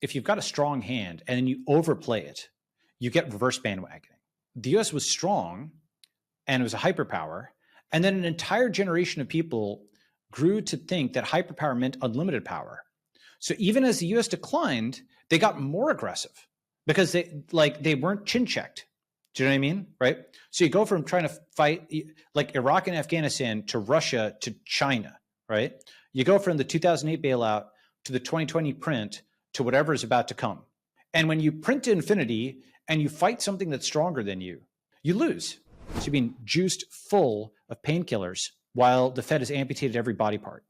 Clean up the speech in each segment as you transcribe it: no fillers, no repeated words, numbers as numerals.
if you've got a strong hand and then you overplay it, you get reverse bandwagoning. The US was strong and it was a hyperpower. And then an entire generation of people grew to think that hyperpower meant unlimited power. So even as the US declined, they got more aggressive because they weren't chin checked. Do you know what I mean? Right? So you go from trying to fight like Iraq and Afghanistan to Russia to China, right? You go from the 2008 bailout to the 2020 print to whatever is about to come. And when you print to infinity and you fight something that's stronger than you, you lose. So you've been juiced full of painkillers while the Fed has amputated every body part,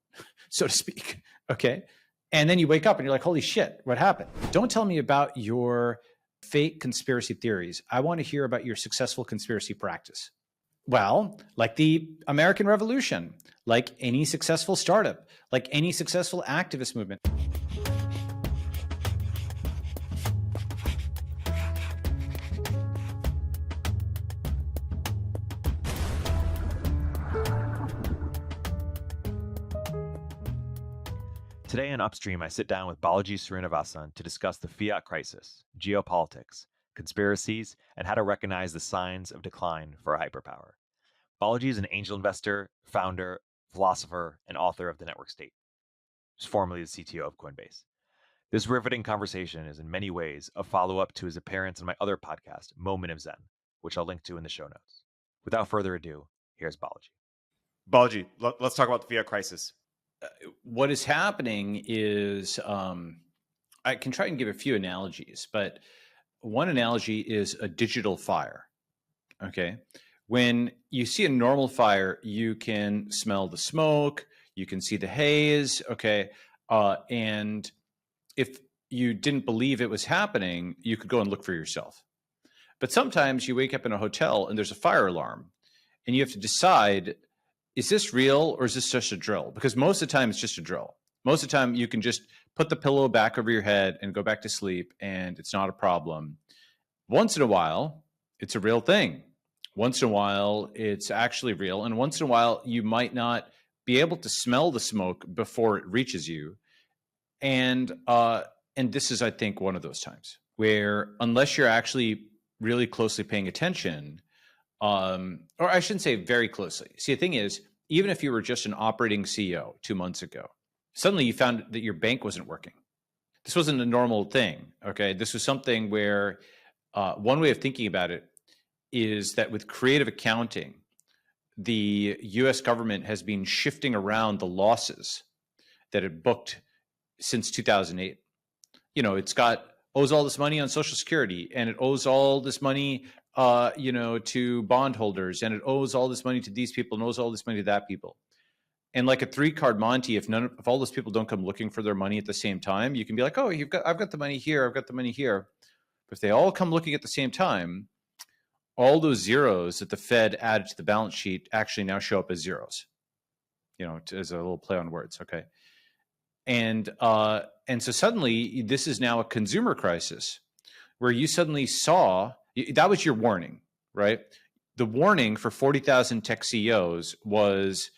so to speak. Okay. And then you wake up and you're like, holy shit, what happened? Don't tell me about your fake conspiracy theories. I want to hear about your successful conspiracy practice. Well, like the American Revolution, like any successful startup, like any successful activist movement. Today in Upstream, I sit down with Balaji Srinivasan to discuss the Fiat Crisis, geopolitics, conspiracies, and how to recognize the signs of decline for a hyperpower. Balaji is an angel investor, founder, philosopher, and author of The Network State. He was formerly the CTO of Coinbase. This riveting conversation is in many ways a follow-up to his appearance in my other podcast, Moment of Zen, which I'll link to in the show notes. Without further ado, here's Balaji. Balaji, let's talk about the Fiat Crisis. What is happening is, I can try and give a few analogies, but one analogy is a digital fire. Okay. When you see a normal fire, you can smell the smoke, you can see the haze. Okay. And if you didn't believe it was happening, you could go and look for yourself. But sometimes you wake up in a hotel and there's a fire alarm and you have to decide, is this real or is this just a drill? Because most of the time it's just a drill. Most of the time you can just put the pillow back over your head and go back to sleep and it's not a problem. Once in a while, it's a real thing. Once in a while, it's actually real. And once in a while, you might not be able to smell the smoke before it reaches you. And this is, I think, one of those times where unless you're actually really closely paying attention, or I shouldn't say very closely. See, the thing is, even if you were just an operating CEO 2 months ago, suddenly you found that your bank wasn't working. This wasn't a normal thing, okay? This was something where one way of thinking about it is that with creative accounting, the US government has been shifting around the losses that it booked since 2008. You know, owes all this money on Social Security, and it owes all this money to bondholders, and it owes all this money to these people and owes all this money to that people. And like a 3-card Monty, if all those people don't come looking for their money at the same time, you can be like, oh, I've got the money here, I've got the money here. But if they all come looking at the same time, all those zeros that the Fed added to the balance sheet actually now show up as zeros, as a little play on words. Okay. And so suddenly this is now a consumer crisis where you suddenly saw, that was your warning, right? The warning for 40,000 tech CEOs was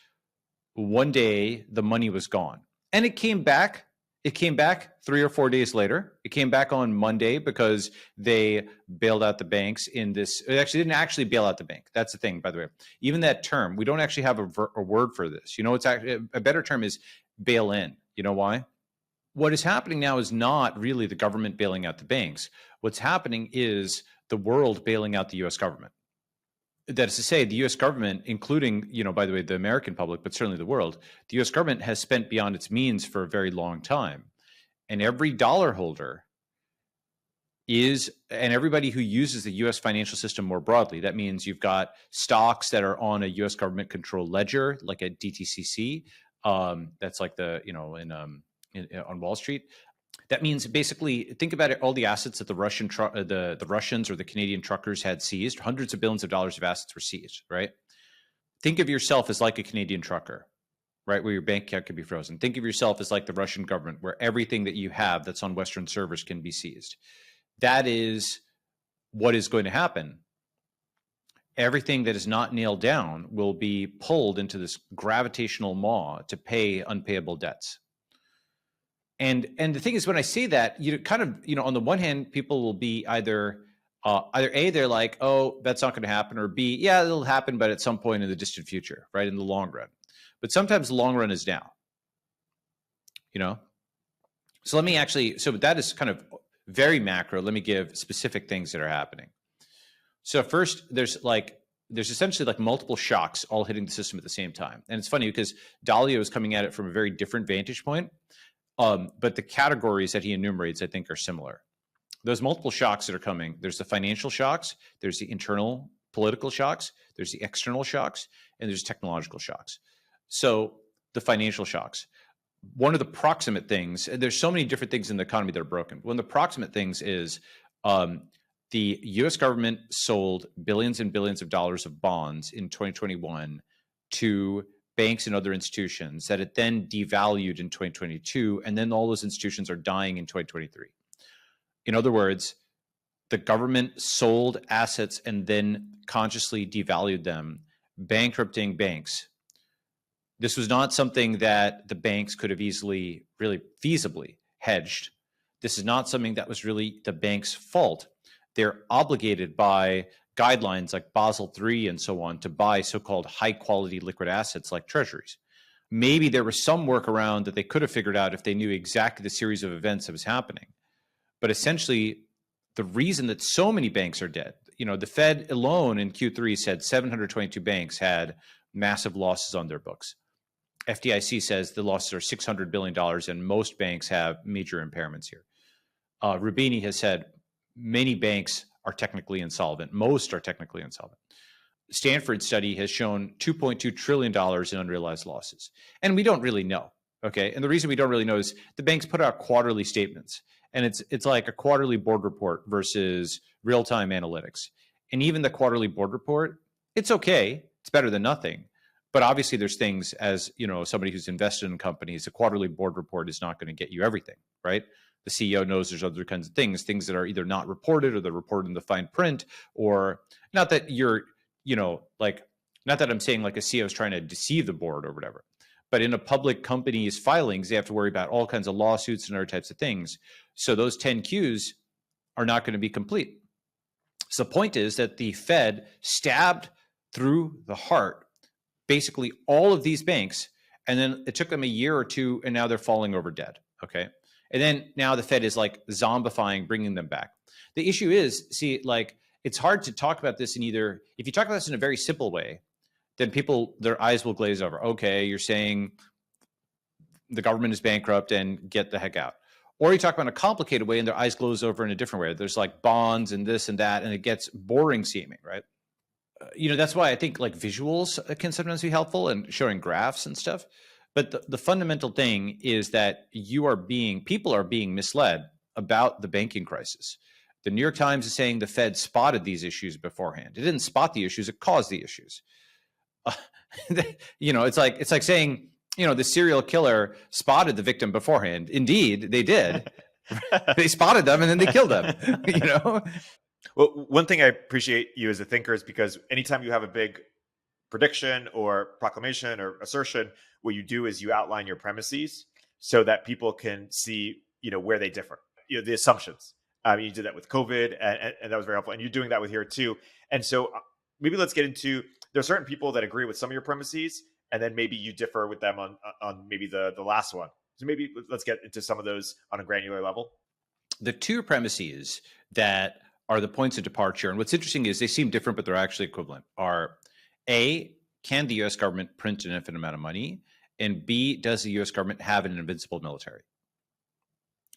one day the money was gone. And it came back. It came back 3 or 4 days later. It came back on Monday because they bailed out the banks in this. It actually didn't actually bail out the bank. That's the thing, by the way. Even that term, we don't actually have a word for this. It's actually a better term is bail in. You know why? What is happening now is not really the government bailing out the banks. What's happening is the world bailing out the US government. That is to say, the US government, including, by the way, the American public, but certainly the world, the US government has spent beyond its means for a very long time. And every dollar holder and everybody who uses the US financial system more broadly, that means you've got stocks that are on a US government controlled ledger, like a DTCC, that's like on Wall Street. That means basically, think about it, all the assets that the Russians or the Canadian truckers had seized, hundreds of billions of dollars of assets were seized, right? Think of yourself as like a Canadian trucker, right? Where your bank account can be frozen. Think of yourself as like the Russian government, where everything that you have that's on Western servers can be seized. That is what is going to happen. Everything that is not nailed down will be pulled into this gravitational maw to pay unpayable debts. And the thing is, when I say that, on the one hand, people will be either A, they're like, oh, that's not going to happen, or B, yeah, it'll happen, but at some point in the distant future, right, in the long run. But sometimes the long run is now, So let me so that is kind of very macro. Let me give specific things that are happening. So first, there's essentially like multiple shocks all hitting the system at the same time. And it's funny because Dalio is coming at it from a very different vantage point. But the categories that he enumerates, I think, are similar. Those multiple shocks that are coming, there's the financial shocks, there's the internal political shocks, there's the external shocks, and there's technological shocks. So the financial shocks. One of the proximate things, and there's so many different things in the economy that are broken. One of the proximate things is the US government sold billions and billions of dollars of bonds in 2021 to banks and other institutions that it then devalued in 2022, and then all those institutions are dying in 2023. In other words, the government sold assets and then consciously devalued them, bankrupting banks. This was not something that the banks could have easily, really feasibly hedged. This is not something that was really the bank's fault. They're obligated by guidelines like Basel III and so on to buy so-called high-quality liquid assets like treasuries. Maybe there was some workaround that they could have figured out if they knew exactly the series of events that was happening. But essentially, the reason that so many banks are dead, the Fed alone in Q3 said 722 banks had massive losses on their books. FDIC says the losses are $600 billion, and most banks have major impairments here. Rubini has said many banks are technically insolvent. Most are technically insolvent. Stanford study has shown $2.2 trillion in unrealized losses. And we don't really know, okay? And the reason we don't really know is the banks put out quarterly statements. And it's like a quarterly board report versus real-time analytics. And even the quarterly board report, it's okay. It's better than nothing. But obviously there's things, as somebody who's invested in companies, a quarterly board report is not going to get you everything, right? The CEO knows there's other kinds of things that are either not reported or they're reported in the fine print, or not that you're, not that I'm saying like a CEO is trying to deceive the board or whatever, but in a public company's filings, they have to worry about all kinds of lawsuits and other types of things. So those 10 Qs are not going to be complete. So the point is that the Fed stabbed through the heart basically all of these banks, and then it took them a year or two, and now they're falling over dead, okay? And then now the Fed is like zombifying, bringing them back. The issue is, it's hard to talk about this if you talk about this in a very simple way, then their eyes will glaze over. Okay, you're saying the government is bankrupt and get the heck out. Or you talk about in a complicated way and their eyes glaze over in a different way. There's like bonds and this and that, and it gets boring seeming, right? That's why I think like visuals can sometimes be helpful and showing graphs and stuff. But the fundamental thing is that people are being misled about the banking crisis. The New York Times is saying the Fed spotted these issues beforehand. It didn't spot the issues; it caused the issues. It's like saying the serial killer spotted the victim beforehand. Indeed, they did. They spotted them and then they killed them. Well, one thing I appreciate you as a thinker is because anytime you have a big prediction or proclamation or assertion, what you do is you outline your premises so that people can see, where they differ, the assumptions. You did that with COVID, and that was very helpful. And you're doing that with here too. And so maybe let's get into, there are certain people that agree with some of your premises, and then maybe you differ with them on maybe the last one. So maybe let's get into some of those on a granular level. The two premises that are the points of departure, and what's interesting is they seem different, but they're actually equivalent, are A, can the US government print an infinite amount of money? And B, does the US government have an invincible military?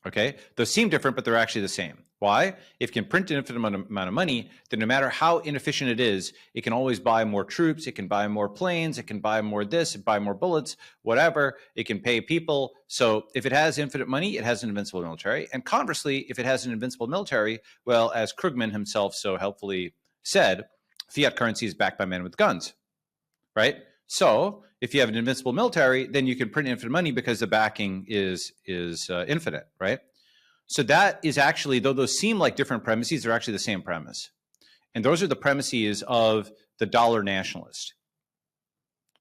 Okay, those seem different, but they're actually the same. Why? If you can print an infinite amount of money, then no matter how inefficient it is, it can always buy more troops, it can buy more planes, it can buy more this, it buy more bullets, whatever, it can pay people. So if it has infinite money, it has an invincible military. And conversely, if it has an invincible military, well, as Krugman himself so helpfully said, fiat currency is backed by men with guns, right? So if you have an invincible military, then you can print infinite money because the backing is infinite, right? So that is actually, though those seem like different premises, they're actually the same premise. And those are the premises of the dollar nationalist,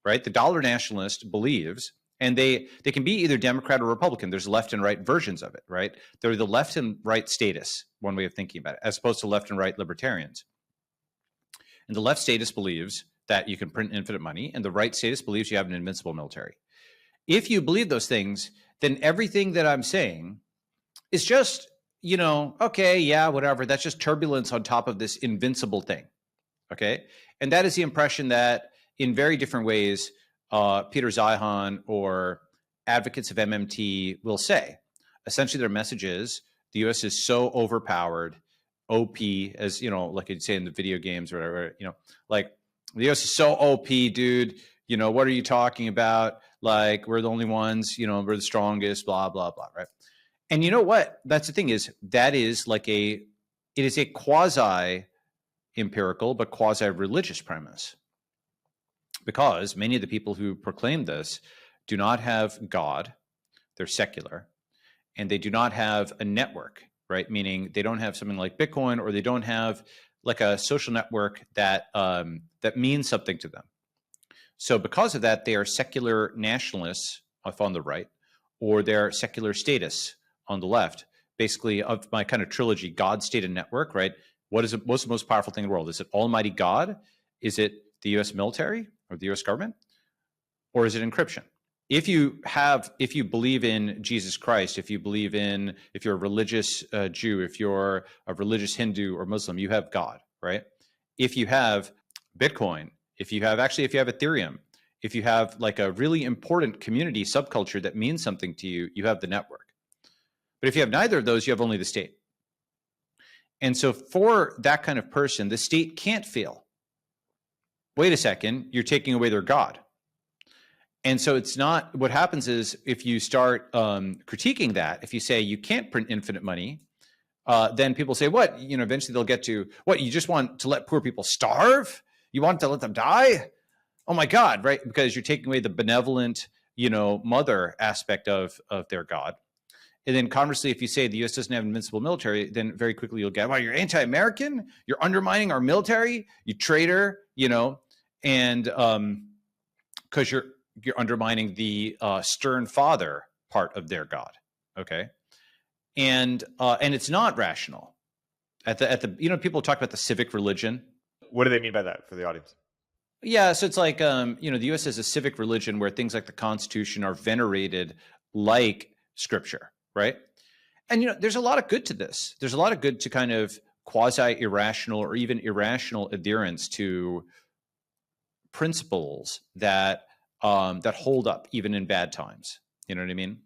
right? The dollar nationalist believes, And they can be either Democrat or Republican. There's left and right versions of it, right? They're the left and right status, one way of thinking about it, as opposed to left and right libertarians. And the left status believes that you can print infinite money, and the right status believes you have an invincible military. If you believe those things, then everything that I'm saying is just, okay, yeah, whatever. That's just turbulence on top of this invincible thing, okay? And that is the impression that in very different ways, Peter Zeihan or advocates of MMT will say. Essentially, their message is the U.S. is so overpowered, OP, as like you'd say in the video games or whatever. Like the U.S. is so OP, dude. What are you talking about? Like we're the only ones. We're the strongest. Blah blah blah. Right? And you know what? That's the thing is that is like it is a quasi empirical but quasi religious premise. Because many of the people who proclaim this do not have God, they're secular, and they do not have a network, right? Meaning they don't have something like Bitcoin, or they don't have like a social network that that means something to them. So because of that, they are secular nationalists on the right, or they're secular statists on the left. Basically, of my kind of trilogy, God, state, and network, right? What's the most powerful thing in the world? Is it Almighty God? Is it the U.S. military or the U.S. government? Or is it encryption? If you believe in Jesus Christ, if you're a religious Jew, if you're a religious Hindu or Muslim, you have God, right? If you have Bitcoin, if you have Ethereum, if you have like a really important community subculture that means something to you, you have the network. But if you have neither of those, you have only the state. And so for that kind of person, the state can't fail. Wait a second, you're taking away their God. And so it's not, what happens is if you start critiquing that, if you say you can't print infinite money, then people say, what? Eventually they'll get to, what, you just want to let poor people starve? You want to let them die? Oh my God, right? Because you're taking away the benevolent, mother aspect of their God. And then conversely, if you say the U.S. doesn't have an invincible military, then very quickly you'll get, well, you're anti-American, you're undermining our military, you traitor, and because you're undermining the stern father part of their God, okay? And it's not rational. At the people talk about the civic religion. What do they mean by that for the audience? Yeah, so it's like the U.S. has a civic religion where things like the Constitution are venerated like Scripture. Right. And, there's a lot of good to this. There's a lot of good to kind of quasi-irrational or even irrational adherence to principles that that hold up even in bad times. You know what I mean?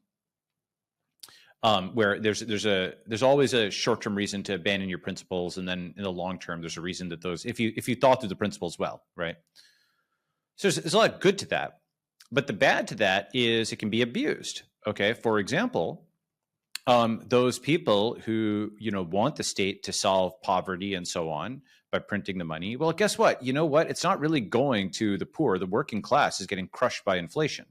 Where there's always a short-term reason to abandon your principles. And then in the long term, there's a reason that those, if you thought through the principles well, right? So there's a lot of good to that. But the bad to that is it can be abused. Okay. For example, those people who, want the state to solve poverty and so on by printing the money. Well, guess what? You know what? It's not really going to the poor. The working class is getting crushed by inflation.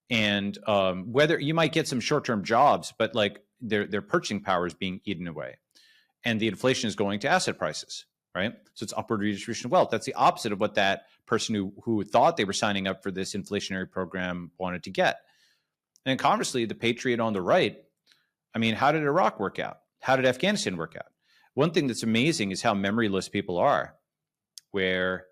And whether you might get some short-term jobs, but like their purchasing power is being eaten away. And the inflation is going to asset prices, right? So it's upward redistribution of wealth. That's the opposite of what that person who thought they were signing up for this inflationary program wanted to get. And conversely, the patriot on the right, I mean, how did Iraq work out? How did Afghanistan work out? One thing that's amazing is how memoryless people are, where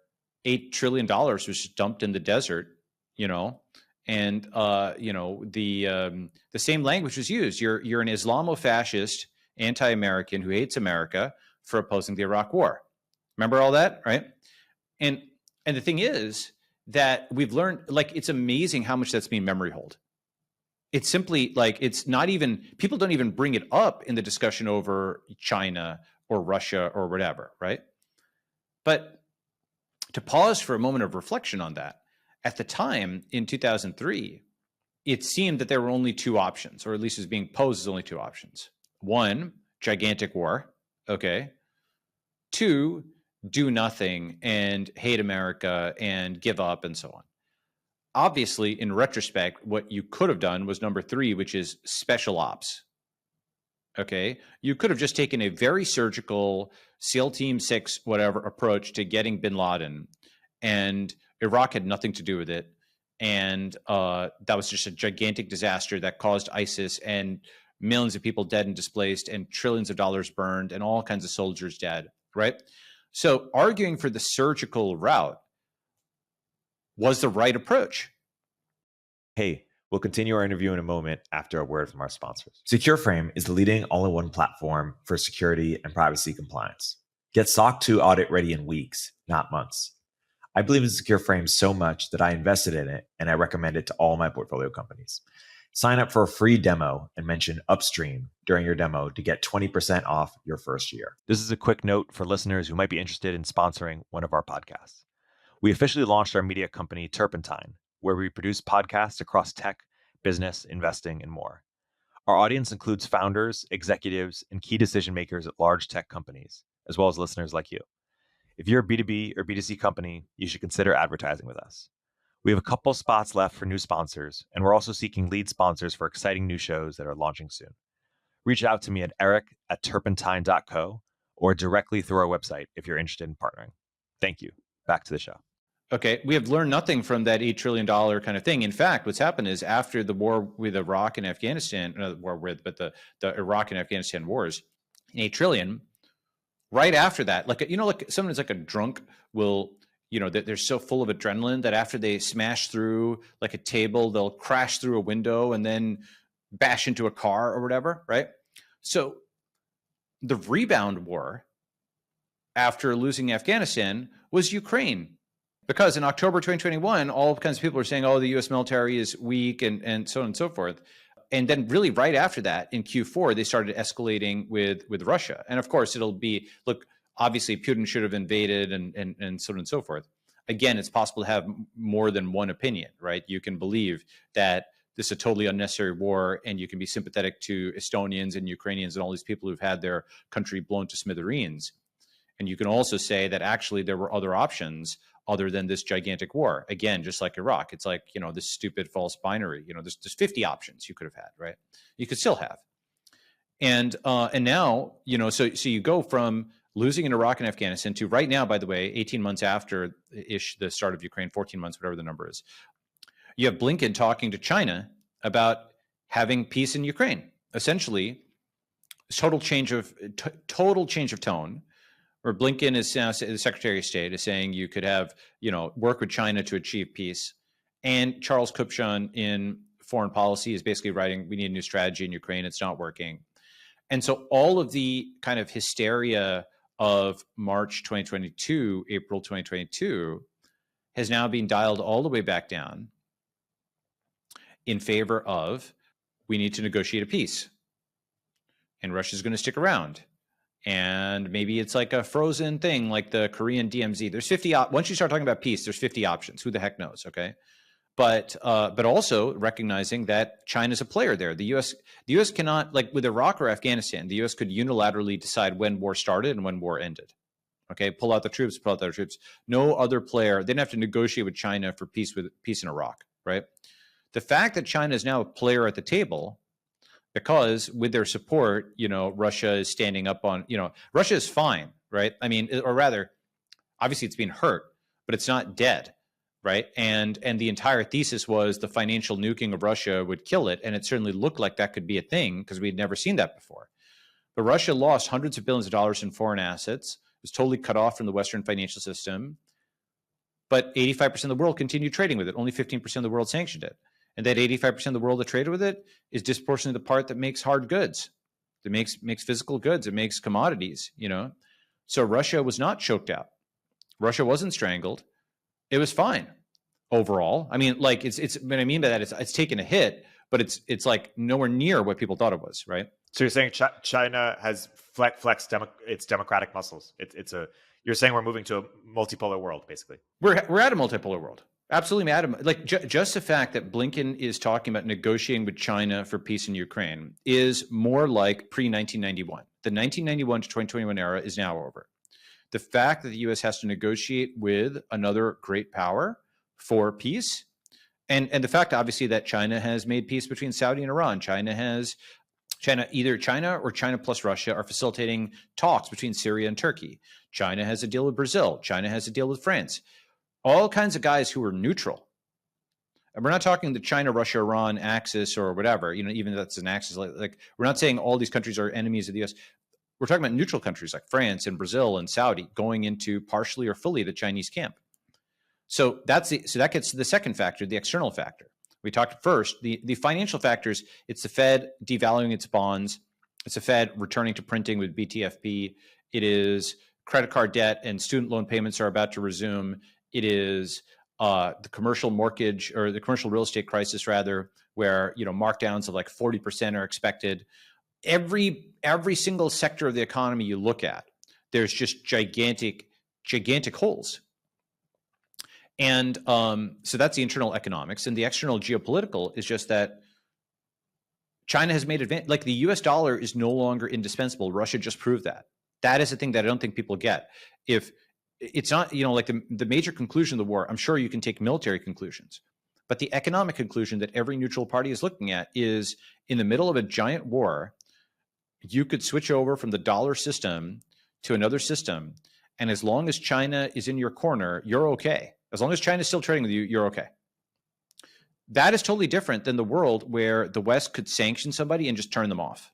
$8 trillion was just dumped in the desert, and the same language was used. You're an Islamo-fascist, anti-American who hates America for opposing the Iraq War. Remember all that, right? And the thing is that we've learned, like, it's amazing how much that's being memory hold. It's simply like, it's not even, people don't even bring it up in the discussion over China or Russia or whatever, right? But to pause for a moment of reflection on that, at the time in 2003, it seemed that there were only two options, or at least it was being posed as only two options. One, gigantic war, okay? Two, do nothing and hate America and give up and so on. Obviously, in retrospect, what you could have done was number three, which is special ops. Okay, you could have just taken a very surgical SEAL Team 6, whatever approach to getting bin Laden, and Iraq had nothing to do with it. And that was just a gigantic disaster that caused ISIS and millions of people dead and displaced and trillions of dollars burned and all kinds of soldiers dead, right? So arguing for the surgical route was the right approach. Hey, we'll continue our interview in a moment after a word from our sponsors. Secureframe is the leading all-in-one platform for security and privacy compliance. Get SOC 2 audit ready in weeks, not months. I believe in Secureframe so much that I invested in it, and I recommend it to all my portfolio companies. Sign up for a free demo and mention Upstream during your demo to get 20% off your first year. This is a quick note for listeners who might be interested in sponsoring one of our podcasts. We officially launched our media company, Turpentine, where we produce podcasts across tech, business, investing, and more. Our audience includes founders, executives, and key decision makers at large tech companies, as well as listeners like you. If you're a B2B or B2C company, you should consider advertising with us. We have a couple spots left for new sponsors, and we're also seeking lead sponsors for exciting new shows that are launching soon. Reach out to me at eric@turpentine.co or directly through our website if you're interested in partnering. Thank you. Back to the show. Okay, we have learned nothing from that $8 trillion kind of thing. In fact, what's happened is after the war with Iraq and Afghanistan, not the war with, but the Iraq and Afghanistan wars, $8 trillion, right after that, like someone's like a drunk will, they're so full of adrenaline that after they smash through like a table, they'll crash through a window and then bash into a car or whatever, right? So the rebound war after losing Afghanistan was Ukraine. Because in October 2021, all kinds of people were saying, oh, the U.S. military is weak and so on and so forth. And then really right after that, in Q4, they started escalating with Russia. And of course, it'll be, look, obviously Putin should have invaded and so on and so forth. Again, it's possible to have more than one opinion, right? You can believe that this is a totally unnecessary war and you can be sympathetic to Estonians and Ukrainians and all these people who've had their country blown to smithereens. And you can also say that actually there were other options other than this gigantic war. Again, just like Iraq, it's like, this stupid false binary, there's 50 options you could have had, right? You could still have. And now, so you go from losing in Iraq and Afghanistan to right now, by the way, 18 months after the start of Ukraine, 14 months, whatever the number is, you have Blinken talking to China about having peace in Ukraine. Essentially, total change of tone. Or Blinken is now the Secretary of State is saying you could have, work with China to achieve peace. And Charles Kupchan in foreign policy is basically writing, we need a new strategy in Ukraine. It's not working. And so all of the kind of hysteria of March 2022, April 2022 has now been dialed all the way back down in favor of we need to negotiate a peace. And Russia's going to stick around. And maybe it's like a frozen thing, like the Korean DMZ. There's 50. Once you start talking about peace, there's 50 options. Who the heck knows? Okay, but also recognizing that China's a player there. The U.S. cannot, like with Iraq or Afghanistan, the U.S. could unilaterally decide when war started and when war ended. Okay, pull out the troops. No other player. They didn't have to negotiate with China for peace in Iraq. Right. The fact that China is now a player at the table. Because with their support, Russia is standing up on, Russia is fine, right? I mean, or rather, obviously it's been hurt, but it's not dead, right? And the entire thesis was the financial nuking of Russia would kill it. And it certainly looked like that could be a thing because we'd never seen that before. But Russia lost hundreds of billions of dollars in foreign assets, was totally cut off from the Western financial system. But 85% of the world continued trading with it. Only 15% of the world sanctioned it. And that 85% of the world that traded with it is disproportionately the part that makes hard goods, that makes physical goods, it makes commodities, So Russia was not choked out. Russia wasn't strangled. It was fine overall. I mean, like it's what I mean by that it's taken a hit, but it's like nowhere near what people thought it was, right? So you're saying China has flexed its democratic muscles. You're saying we're moving to a multipolar world, basically. We're at a multipolar world. Absolutely, madam. Like just the fact that Blinken is talking about negotiating with China for peace in Ukraine is more like pre-1991. The 1991 to 2021 era is now over. The fact that the U.S. has to negotiate with another great power for peace, and the fact, obviously, that China has made peace between Saudi and Iran. Either China or China plus Russia are facilitating talks between Syria and Turkey. China has a deal with Brazil. China has a deal with France. All kinds of guys who are neutral And we're not talking the China, Russia, Iran axis or whatever, even if that's an axis. Like we're not saying all these countries are enemies of the US. We're talking about neutral countries like France and Brazil and Saudi going into partially or fully the Chinese camp. So that gets to the second factor, the external factor. We talked first, the financial factors. It's the Fed devaluing its bonds. It's the Fed returning to printing with BTFP. It is credit card debt and student loan payments are about to resume. It is the commercial mortgage or the commercial real estate crisis, rather, where markdowns of like 40% are expected. Every single sector of the economy you look at, there's just gigantic holes. And so that's the internal economics. And the external geopolitical is just that China has made advantage. Like the US dollar is no longer indispensable. Russia just proved that. That is the thing that I don't think people get. If it's not, like the major conclusion of the war, I'm sure you can take military conclusions. But the economic conclusion that every neutral party is looking at is in the middle of a giant war, you could switch over from the dollar system to another system. And as long as China is in your corner, you're okay. As long as China is still trading with you, you're okay. That is totally different than the world where the West could sanction somebody and just turn them off.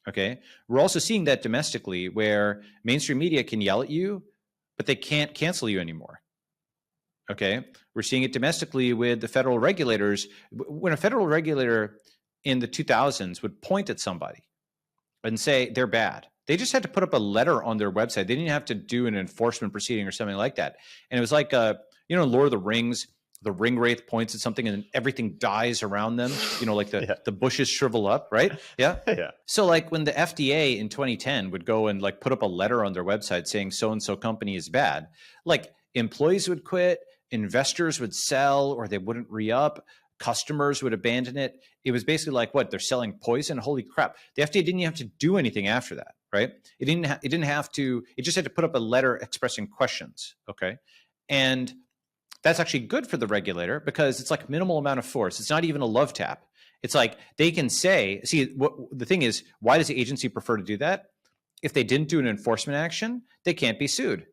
Okay. We're also seeing that domestically where mainstream media can yell at you, but they can't cancel you anymore. Okay. We're seeing it domestically with the federal regulators. When a federal regulator in the 2000s would point at somebody and say they're bad, they just had to put up a letter on their website. They didn't have to do an enforcement proceeding or something like that. And it was like, Lord of the Rings, the ring wraith points at something and everything dies around them, like the bushes shrivel up, right? Yeah. Yeah. So like when the FDA in 2010 would go and like put up a letter on their website saying so-and-so company is bad, like employees would quit, investors would sell or they wouldn't re-up, customers would abandon it. It was basically like, what, they're selling poison? Holy crap. The FDA didn't have to do anything after that, right? It didn't have to, it just had to put up a letter expressing questions, okay? And that's actually good for the regulator because it's like minimal amount of force. It's not even a love tap. It's like they can say, the thing is, why does the agency prefer to do that? If they didn't do an enforcement action, they can't be sued.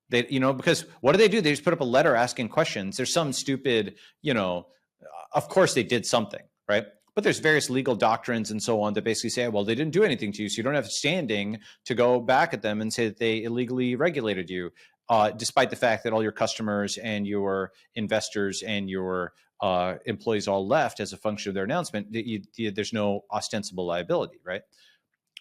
They, because what do? They just put up a letter asking questions. There's some stupid, of course they did something, right? But there's various legal doctrines and so on that basically say, well, they didn't do anything to you, so you don't have standing to go back at them and say that they illegally regulated you, despite the fact that all your customers and your investors and your employees all left as a function of their announcement. There's no ostensible liability, right?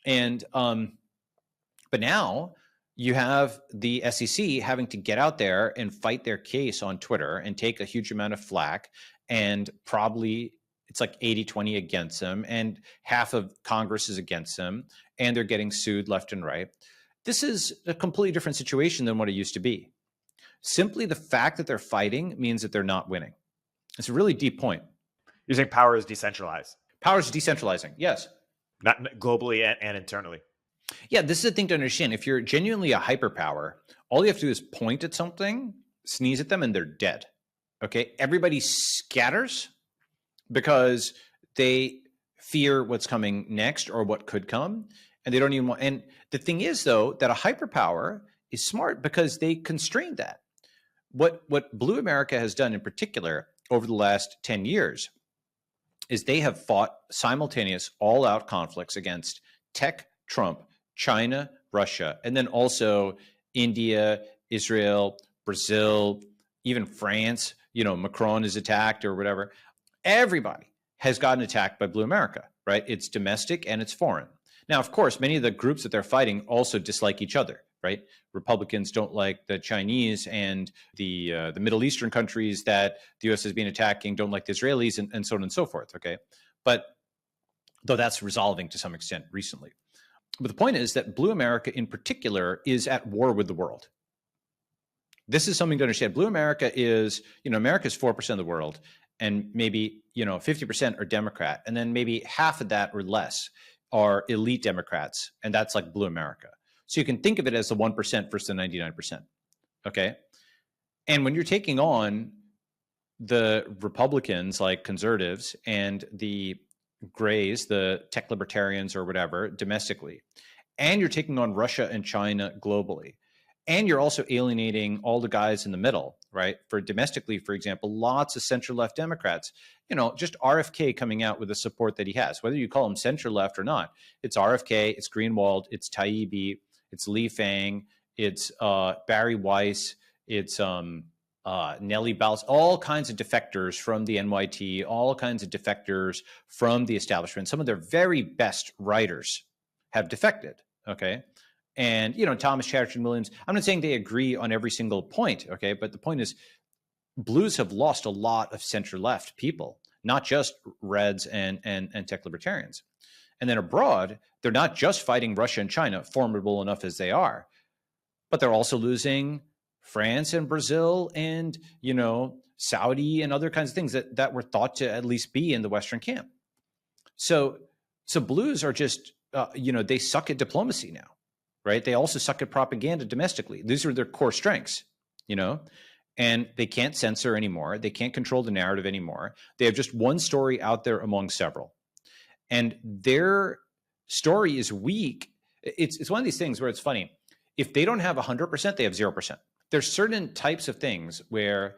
And but now you have the SEC having to get out there and fight their case on Twitter and take a huge amount of flack, and probably it's like 80-20 against them, and half of Congress is against them, and they're getting sued left and right. This is a completely different situation than what it used to be. Simply the fact that they're fighting means that they're not winning. It's a really deep point. You're saying power is decentralized? Power is decentralizing, yes. Not globally and internally. Yeah, this is the thing to understand. If you're genuinely a hyperpower, all you have to do is point at something, sneeze at them, and they're dead. Okay? Everybody scatters because they fear what's coming next or what could come, and they don't even want. And the thing is, though, that a hyperpower is smart because they constrain that. What Blue America has done in particular over the last 10 years is they have fought simultaneous all-out conflicts against tech, Trump, China, Russia, and then also India, Israel, Brazil, even France. Macron is attacked or whatever. Everybody has gotten attacked by Blue America, right? It's domestic and it's foreign. Now, of course, many of the groups that they're fighting also dislike each other, right? Republicans don't like the Chinese, and the Middle Eastern countries that the U.S. has been attacking don't like the Israelis, and so on and so forth, okay? But though that's resolving to some extent recently. But the point is that Blue America in particular is at war with the world. This is something to understand. Blue America is, America is 4% of the world, and maybe, 50% are Democrat, and then maybe half of that or less are elite Democrats, and that's like Blue America. So you can think of it as the 1% versus the 99%, okay? And when you're taking on the Republicans, like conservatives, and the grays, the tech libertarians or whatever, domestically, and you're taking on Russia and China globally, and you're also alienating all the guys in the middle, right? For domestically, for example, lots of center-left Democrats, just RFK coming out with the support that he has, whether you call him center-left or not. It's RFK, it's Greenwald, it's Taibbi, it's Li Fang, it's Barry Weiss, it's Nellie Ballas, all kinds of defectors from the NYT, all kinds of defectors from the establishment. Some of their very best writers have defected, okay? And, Thomas Chatterton Williams, I'm not saying they agree on every single point, okay? But the point is, blues have lost a lot of center-left people, not just Reds and tech libertarians. And then abroad, they're not just fighting Russia and China, formidable enough as they are, but they're also losing France and Brazil and, Saudi and other kinds of things that were thought to at least be in the Western camp. So blues are just, they suck at diplomacy now, right? They also suck at propaganda domestically. These are their core strengths, and they can't censor anymore. They can't control the narrative anymore. They have just one story out there among several. And their story is weak. It's one of these things where it's funny. If they don't have 100%, they have 0%. There's certain types of things where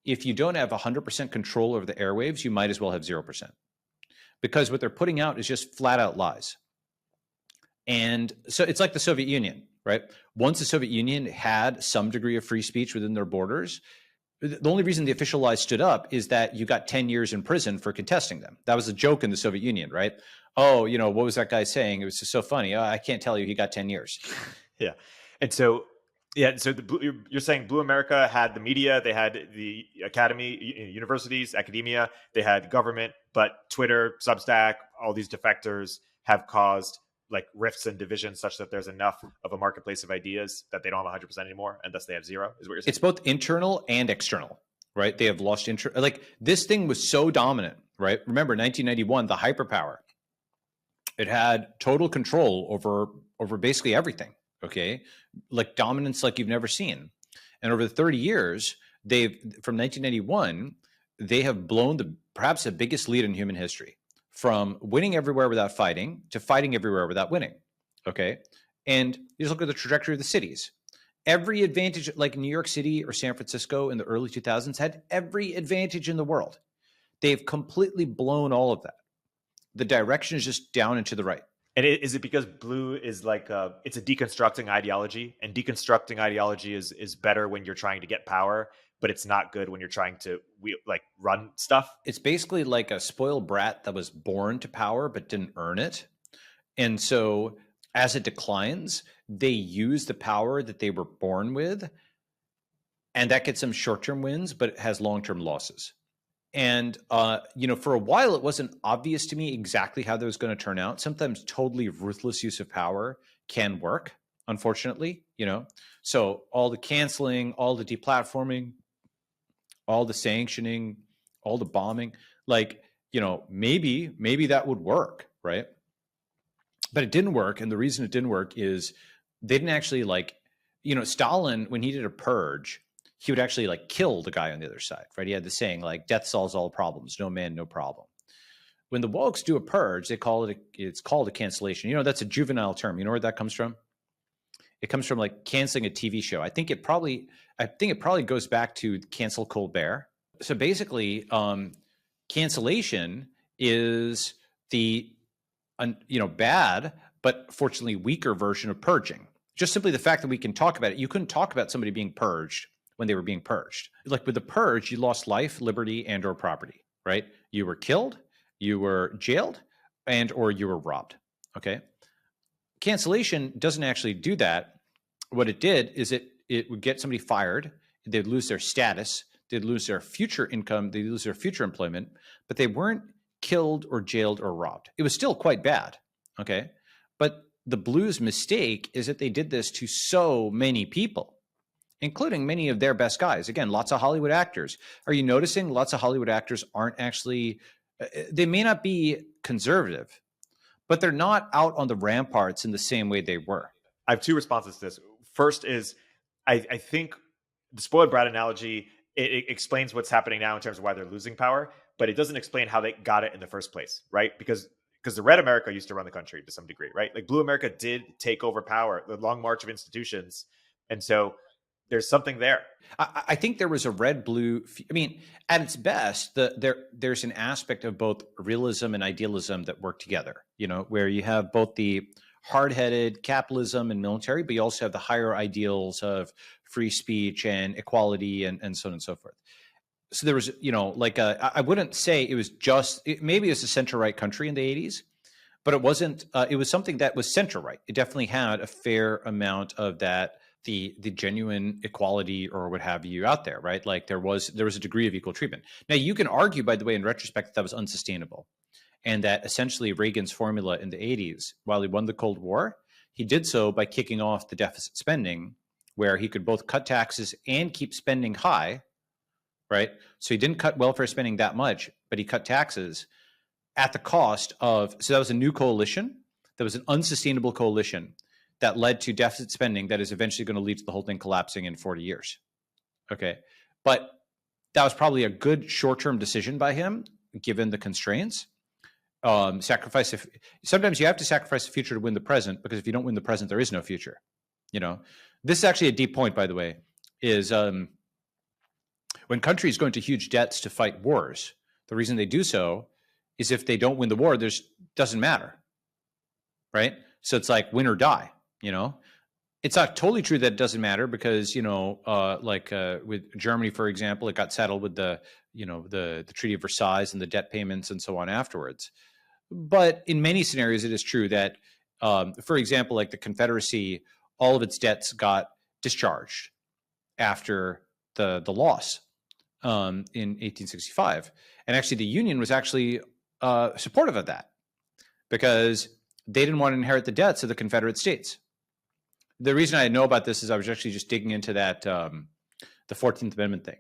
if you don't have 100% control over the airwaves, you might as well have 0%. Because what they're putting out is just flat out lies. And so it's like the Soviet Union, right? Once the Soviet Union had some degree of free speech within their borders, the only reason the official lies stood up is that you got 10 years in prison for contesting them. That was a joke in the Soviet Union, right? Oh, what was that guy saying? It was just so funny. Oh, I can't tell you, he got 10 years. Yeah. And so, you're saying Blue America had the media, they had the academy, universities, academia, they had government, but Twitter, Substack, all these defectors have caused like rifts and divisions such that there's enough of a marketplace of ideas that they don't have 100% anymore, and thus they have zero, is what you're saying? It's both internal and external, right? They have lost like this thing was so dominant, right? Remember 1991, the hyperpower. It had total control over basically everything, okay? Like dominance like you've never seen. And over the 30 years, from 1991, they have blown perhaps the biggest lead in human history, from winning everywhere without fighting to fighting everywhere without winning, okay? And you just look at the trajectory of the cities. Every advantage, like New York City or San Francisco in the early 2000s, had every advantage in the world. They've completely blown all of that. The direction is just down and to the right. And is it because blue is like it's a deconstructing ideology, and deconstructing ideology is better when you're trying to get power, but it's not good when you're trying to run stuff? It's basically like a spoiled brat that was born to power but didn't earn it. And so as it declines, they use the power that they were born with, and that gets them short-term wins, but it has long-term losses. And, for a while, it wasn't obvious to me exactly how that was going to turn out. Sometimes totally ruthless use of power can work, unfortunately, So all the canceling, all the deplatforming, all the sanctioning, all the bombing, maybe that would work, right? But it didn't work. And the reason it didn't work is they didn't actually Stalin, when he did a purge, he would actually kill the guy on the other side, right? He had the saying death solves all problems, no man, no problem. When the wokes do a purge, it's called a cancellation. That's a juvenile term. You know where that comes from? It comes from canceling a TV show. I think it probably goes back to Cancel Colbert. So basically, cancellation is the bad but fortunately weaker version of purging. Just simply the fact that we can talk about it. You couldn't talk about somebody being purged when they were being purged. Like with the purge, you lost life, liberty, and or property, right? You were killed, you were jailed, and or you were robbed, okay? Cancellation doesn't actually do that. What it did is it would get somebody fired, they'd lose their status, they'd lose their future income, they'd lose their future employment, but they weren't killed or jailed or robbed. It was still quite bad, okay? But the blues' mistake is that they did this to so many people, including many of their best guys. Again, lots of Hollywood actors. Are you noticing lots of Hollywood actors aren't actually, they may not be conservative, but they're not out on the ramparts in the same way they were. I have two responses to this. First is, I think the spoiled brat analogy, it explains what's happening now in terms of why they're losing power, but it doesn't explain how they got it in the first place, right? Because the red America used to run the country to some degree, right? Blue America did take over power, the long march of institutions. And so there's something there. I think there was a red-blue. I mean, at its best, there's an aspect of both realism and idealism that work together. Where you have both the hard-headed capitalism and military, but you also have the higher ideals of free speech and equality and so on and so forth. So there was, I wouldn't say it was maybe it's a center-right country in the 80s, but it wasn't. It was something that was center-right. It definitely had a fair amount of that. The genuine equality or what have you out there, right? Like there was a degree of equal treatment. Now you can argue, by the way, in retrospect, that was unsustainable, and that essentially Reagan's formula in the 80s, while he won the Cold War, he did so by kicking off the deficit spending, where he could both cut taxes and keep spending high, right? So he didn't cut welfare spending that much, but he cut taxes at the cost of. So that was a new coalition. That was an unsustainable coalition that led to deficit spending that is eventually going to lead to the whole thing collapsing in 40 years. Okay. But that was probably a good short-term decision by him, given the constraints. Sometimes you have to sacrifice the future to win the present, because if you don't win the present, there is no future. This is actually a deep point, by the way, is when countries go into huge debts to fight wars, the reason they do so is if they don't win the war, doesn't matter, right? So it's like win or die. It's not totally true that it doesn't matter, because with Germany, for example, it got settled with the Treaty of Versailles and the debt payments and so on afterwards. But in many scenarios, it is true that, for example, like the Confederacy, all of its debts got discharged after the loss in 1865, and actually the Union was actually supportive of that, because they didn't want to inherit the debts of the Confederate States. The reason I know about this is I was actually just digging into that, the 14th Amendment thing,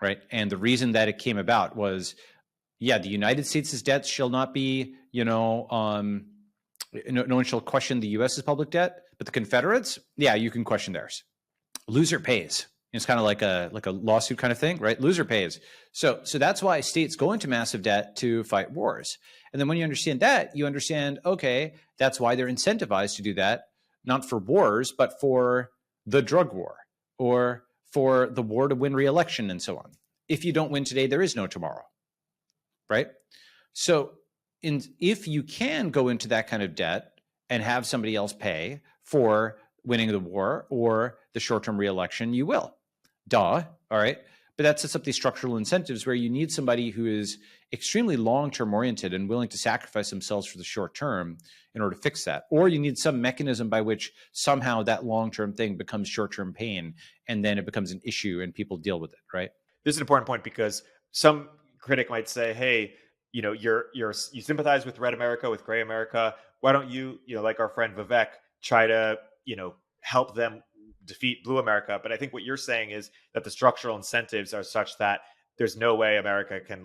right? And the reason that it came about was, the United States' debts shall not be, no one shall question the U.S.'s public debt, but the Confederates, you can question theirs. Loser pays. It's kind of like a lawsuit kind of thing, right? Loser pays. So that's why states go into massive debt to fight wars. And then when you understand that, you understand, okay, that's why they're incentivized to do that, not for wars, but for the drug war or for the war to win re-election and so on. If you don't win today, there is no tomorrow, right? So if you can go into that kind of debt and have somebody else pay for winning the war or the short-term re-election, you will. Duh, all right? But that sets up these structural incentives where you need somebody who is extremely long-term oriented and willing to sacrifice themselves for the short term in order to fix that. Or you need some mechanism by which somehow that long-term thing becomes short-term pain, and then it becomes an issue and people deal with it, right? This is an important point, because some critic might say, hey, you sympathize with red America, with gray America. Why don't you, like our friend Vivek, try to, help them defeat blue America? But I think what you're saying is that the structural incentives are such that there's no way America can,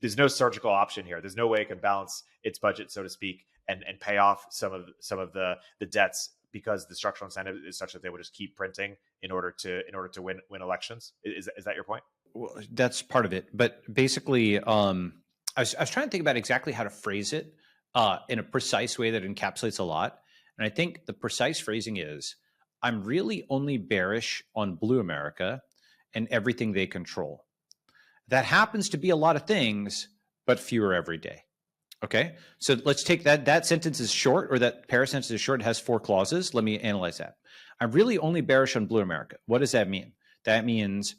there's no surgical option here. There's no way it can balance its budget, so to speak, and pay off some of the debts, because the structural incentive is such that they would just keep printing in order to win elections. Is that your point? Well, that's part of it. But basically, I was trying to think about exactly how to phrase it in a precise way that encapsulates a lot. And I think the precise phrasing is, I'm really only bearish on blue America and everything they control. That happens to be a lot of things, but fewer every day. Okay, so let's take that sentence is short, or that pair sentence is short. It has 4 clauses. Let me analyze that. I'm really only bearish on blue America. What does that mean? That means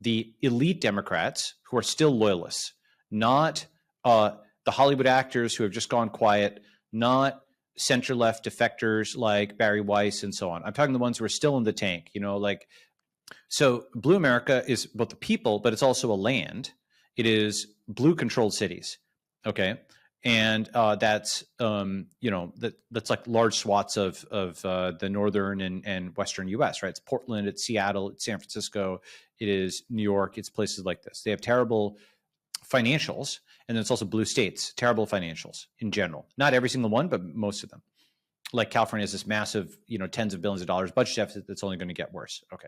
the elite Democrats who are still loyalists, not the Hollywood actors who have just gone quiet, not center-left defectors like Barry Weiss and so on. I'm talking the ones who are still in the tank, So blue America is both the people, but it's also a land. It is blue-controlled cities, okay? And that's that's like large swaths of the northern and western U.S. Right? It's Portland, it's Seattle, it's San Francisco, it is New York, it's places like this. They have terrible financials, and then it's also blue states, terrible financials in general. Not every single one, but most of them. Like California has this massive, tens of billions of dollars budget deficit that's only going to get worse. Okay.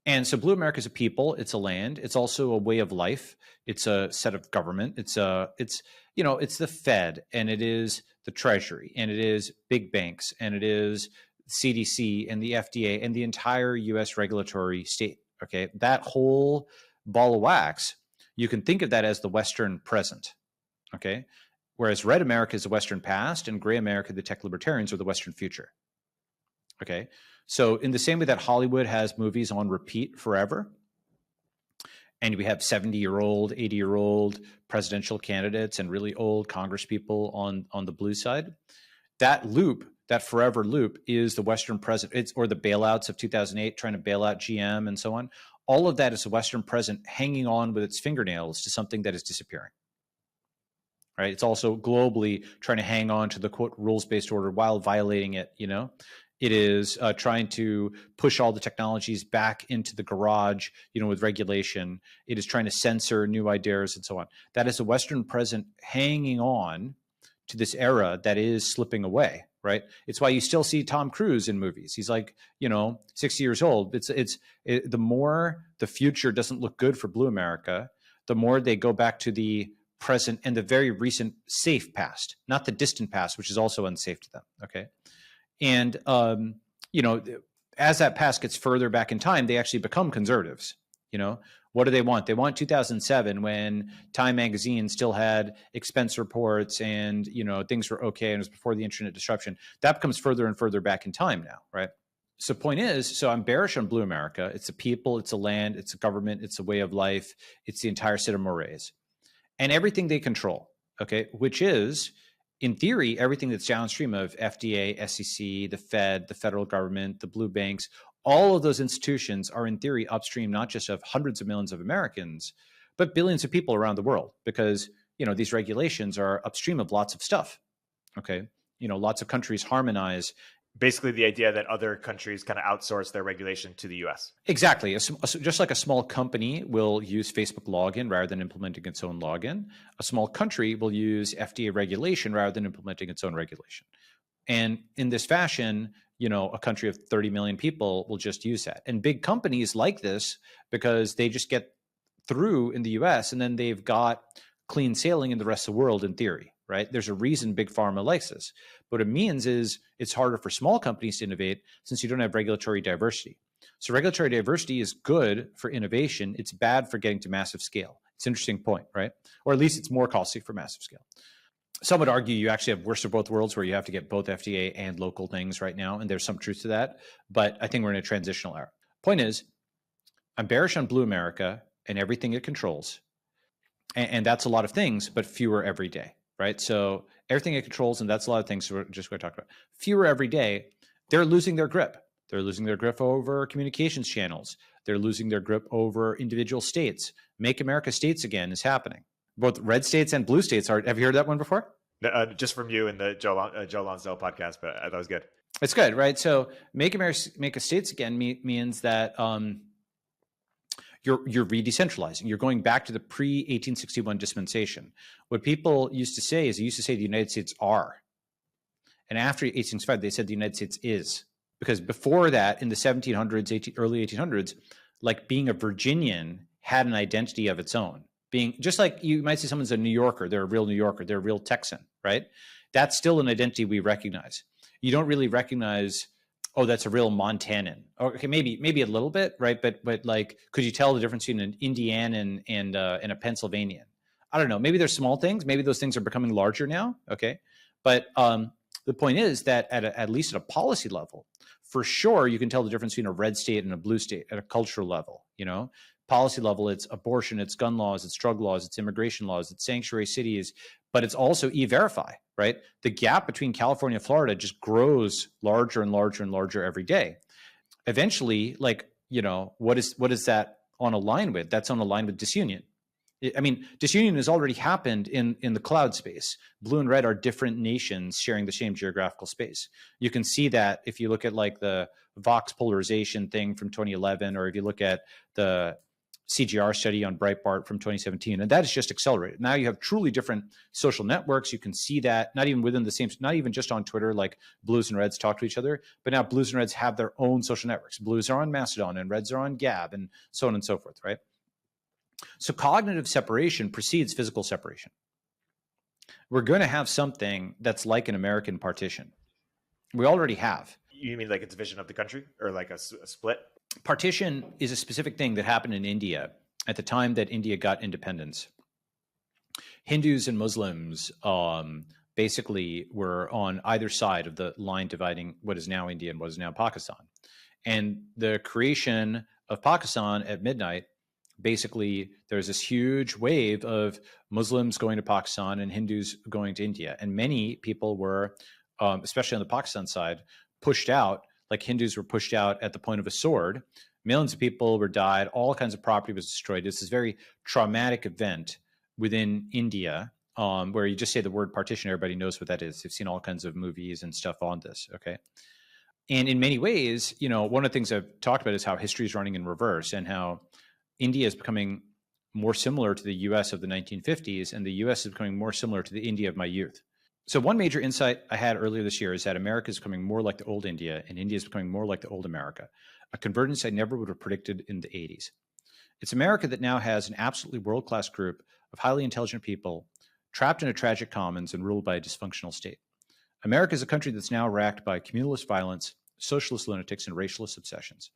And so blue America is a people, it's a land, it's also a way of life, it's a set of government, it's the Fed, and it is the Treasury, and it is big banks, and it is CDC and the FDA and the entire US regulatory state. Okay. That whole ball of wax, you can think of that as the Western present. Okay. Whereas red America is the Western past and gray America, the tech libertarians, are the Western future. Okay. So in the same way that Hollywood has movies on repeat forever, and we have 70-year-old, 80-year-old presidential candidates and really old Congress people on the blue side, that loop, that forever loop, is the Western present, or the bailouts of 2008, trying to bail out GM and so on. All of that is the Western present hanging on with its fingernails to something that is disappearing. Right? It's also globally trying to hang on to the quote rules-based order while violating it. It is trying to push all the technologies back into the garage, with regulation. It is trying to censor new ideas and so on. That is the Western present hanging on to this era that is slipping away, right? It's why you still see Tom Cruise in movies. He's like, 60 years old. The more the future doesn't look good for Blue America, the more they go back to the present and the very recent safe past, not the distant past, which is also unsafe to them. Okay. And, as that past gets further back in time, they actually become conservatives. What do they want? They want 2007, when Time magazine still had expense reports and, things were okay. And it was before the internet disruption. That becomes further and further back in time now. Right. So point is, so I'm bearish on Blue America. It's the people, it's the land, it's the government, it's the way of life. It's the entire set of mores and everything they control. Okay. Which is, in theory, everything that's downstream of FDA, SEC, the Fed, the federal government, the blue banks, all of those institutions are in theory upstream, not just of hundreds of millions of Americans, but billions of people around the world, because, these regulations are upstream of lots of stuff. Okay. Lots of countries harmonize. Basically the idea that other countries kind of outsource their regulation to the US. Exactly. Just like a small company will use Facebook login rather than implementing its own login, a small country will use FDA regulation rather than implementing its own regulation. And in this fashion, a country of 30 million people will just use that. And big companies like this because they just get through in the US and then they've got clean sailing in the rest of the world in theory. Right? There's a reason big pharma likes this. What it means is it's harder for small companies to innovate since you don't have regulatory diversity. So regulatory diversity is good for innovation. It's bad for getting to massive scale. It's an interesting point, right? Or at least it's more costly for massive scale. Some would argue you actually have worst of both worlds where you have to get both FDA and local things right now. And there's some truth to that. But I think we're in a transitional era. Point is, I'm bearish on Blue America and everything it controls. And that's a lot of things, but fewer every day. Right. So everything it controls, and that's a lot of things we're just going to talk about. Fewer every day, they're losing their grip. They're losing their grip over communications channels. They're losing their grip over individual states. Make America states again is happening. Both red states and blue states are. Have you heard that one before? Just from you in the Joe Lonsdale podcast, but that was good. It's good, right? So make America states again means that you're re-decentralizing. You're going back to the pre-1861 dispensation. What people used to say is they used to say the United States are. And after 1865, they said the United States is. Because before that, in the 1700s, early 1800s, like being a Virginian had an identity of its own. Being just like you might say someone's a New Yorker, they're a real New Yorker, they're a real Texan, right? That's still an identity we recognize. You don't really recognize, oh, that's a real Montanan. Okay, maybe a little bit, right? But like, could you tell the difference between an Indiana and a Pennsylvanian? I don't know. Maybe there's small things. Maybe those things are becoming larger now. Okay, but the point is that at least at a policy level, for sure, you can tell the difference between a red state and a blue state at a cultural level. Policy level, it's abortion, it's gun laws, it's drug laws, it's immigration laws, it's sanctuary cities, but it's also e-verify, right? The gap between California and Florida just grows larger and larger and larger every day. Eventually, what is that on a line with? That's on a line with disunion. I mean, disunion has already happened in the cloud space. Blue and red are different nations sharing the same geographical space. You can see that if you look at like the Vox polarization thing from 2011, or if you look at the CGR study on Breitbart from 2017, and that is just accelerated. Now you have truly different social networks. You can see that not even within the same, not even just on Twitter, like blues and reds talk to each other, but now blues and reds have their own social networks. Blues are on Mastodon and reds are on Gab and so on and so forth, right? So cognitive separation precedes physical separation. We're going to have something that's like an American partition. We already have. You mean like a division of the country or like a split? Partition is a specific thing that happened in India at the time that India got independence. Hindus and Muslims basically were on either side of the line dividing what is now India and what is now Pakistan. And the creation of Pakistan at midnight, basically there's this huge wave of Muslims going to Pakistan and Hindus going to India. And many people were, especially on the Pakistan side, pushed out, like Hindus were pushed out at the point of a sword. Millions of people were died. All kinds of property was destroyed. It's this very traumatic event within India, where you just say the word partition, everybody knows what that is. They've seen all kinds of movies and stuff on this, okay? And in many ways, one of the things I've talked about is how history is running in reverse and how India is becoming more similar to the US of the 1950s, and the US is becoming more similar to the India of my youth. So one major insight I had earlier this year is that America is becoming more like the old India, and India is becoming more like the old America, a convergence I never would have predicted in the 80s. It's America that now has an absolutely world-class group of highly intelligent people trapped in a tragic commons and ruled by a dysfunctional state. America is a country that's now racked by communalist violence, socialist lunatics, and racialist obsessions.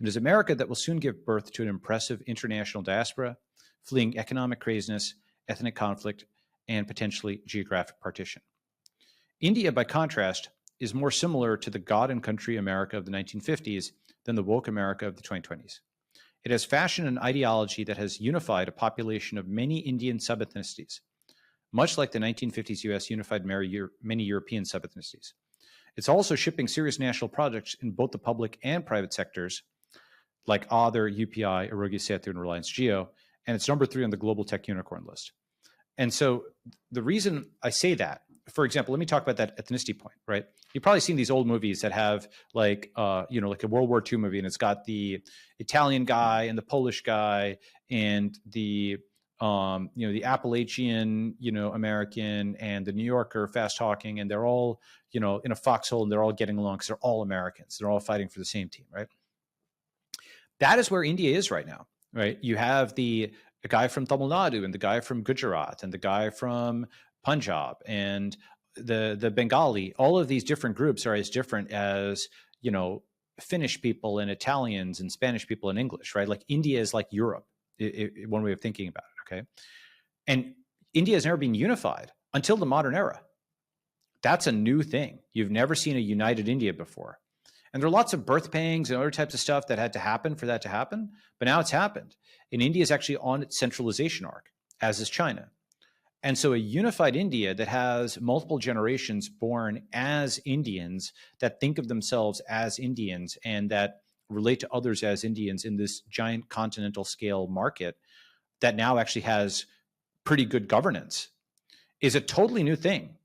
It is America that will soon give birth to an impressive international diaspora, fleeing economic craziness, ethnic conflict, and potentially geographic partition. India, by contrast, is more similar to the God and country America of the 1950s than the woke America of the 2020s. It has fashioned an ideology that has unified a population of many Indian sub-ethnicities, much like the 1950s US unified many European sub-ethnicities. It's also shipping serious national projects in both the public and private sectors, like Other, UPI, Arogi Setu, and Reliance Jio, and it's number 3 on the global tech unicorn list. And so the reason I say that, for example, let me talk about that ethnicity point, right? You've probably seen these old movies that have like a World War II movie, and it's got the Italian guy and the Polish guy and the Appalachian, American and the New Yorker fast talking, and they're all, in a foxhole, and they're all getting along because they're all Americans. They're all fighting for the same team, right? That is where India is right now, right? You have the guy from Tamil Nadu and the guy from Gujarat and the guy from Punjab and the Bengali. All of these different groups are as different as, Finnish people and Italians and Spanish people and English, right? Like India is like Europe, one way of thinking about it, okay? And India has never been unified until the modern era. That's a new thing. You've never seen a united India before. And there are lots of birth pangs and other types of stuff that had to happen for that to happen, but now it's happened. And India is actually on its centralization arc, as is China. And so a unified India that has multiple generations born as Indians, that think of themselves as Indians and that relate to others as Indians in this giant continental scale market that now actually has pretty good governance, is a totally new thing,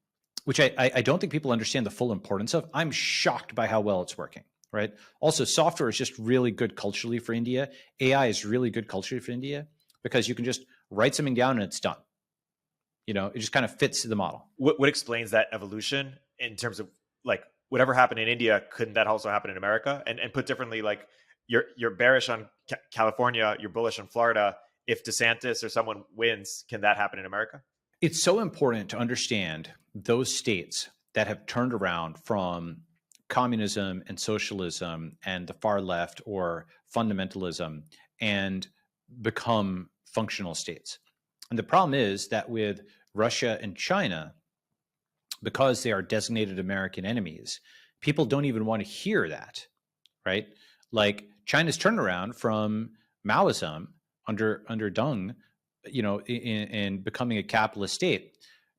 which I don't think people understand the full importance of. I'm shocked by how well it's working, right? Also, software is just really good culturally for India. AI is really good culturally for India because you can just write something down and it's done. It just kind of fits the model. What explains that evolution in terms of like whatever happened in India, couldn't that also happen in America? And put differently, like you're bearish on California, you're bullish on Florida. If DeSantis or someone wins, can that happen in America? It's so important to understand those states that have turned around from communism and socialism and the far left or fundamentalism and become functional states. And the problem is that with Russia and China, because they are designated American enemies, people don't even want to hear that, right? Like China's turnaround from Maoism under Deng, in becoming a capitalist state,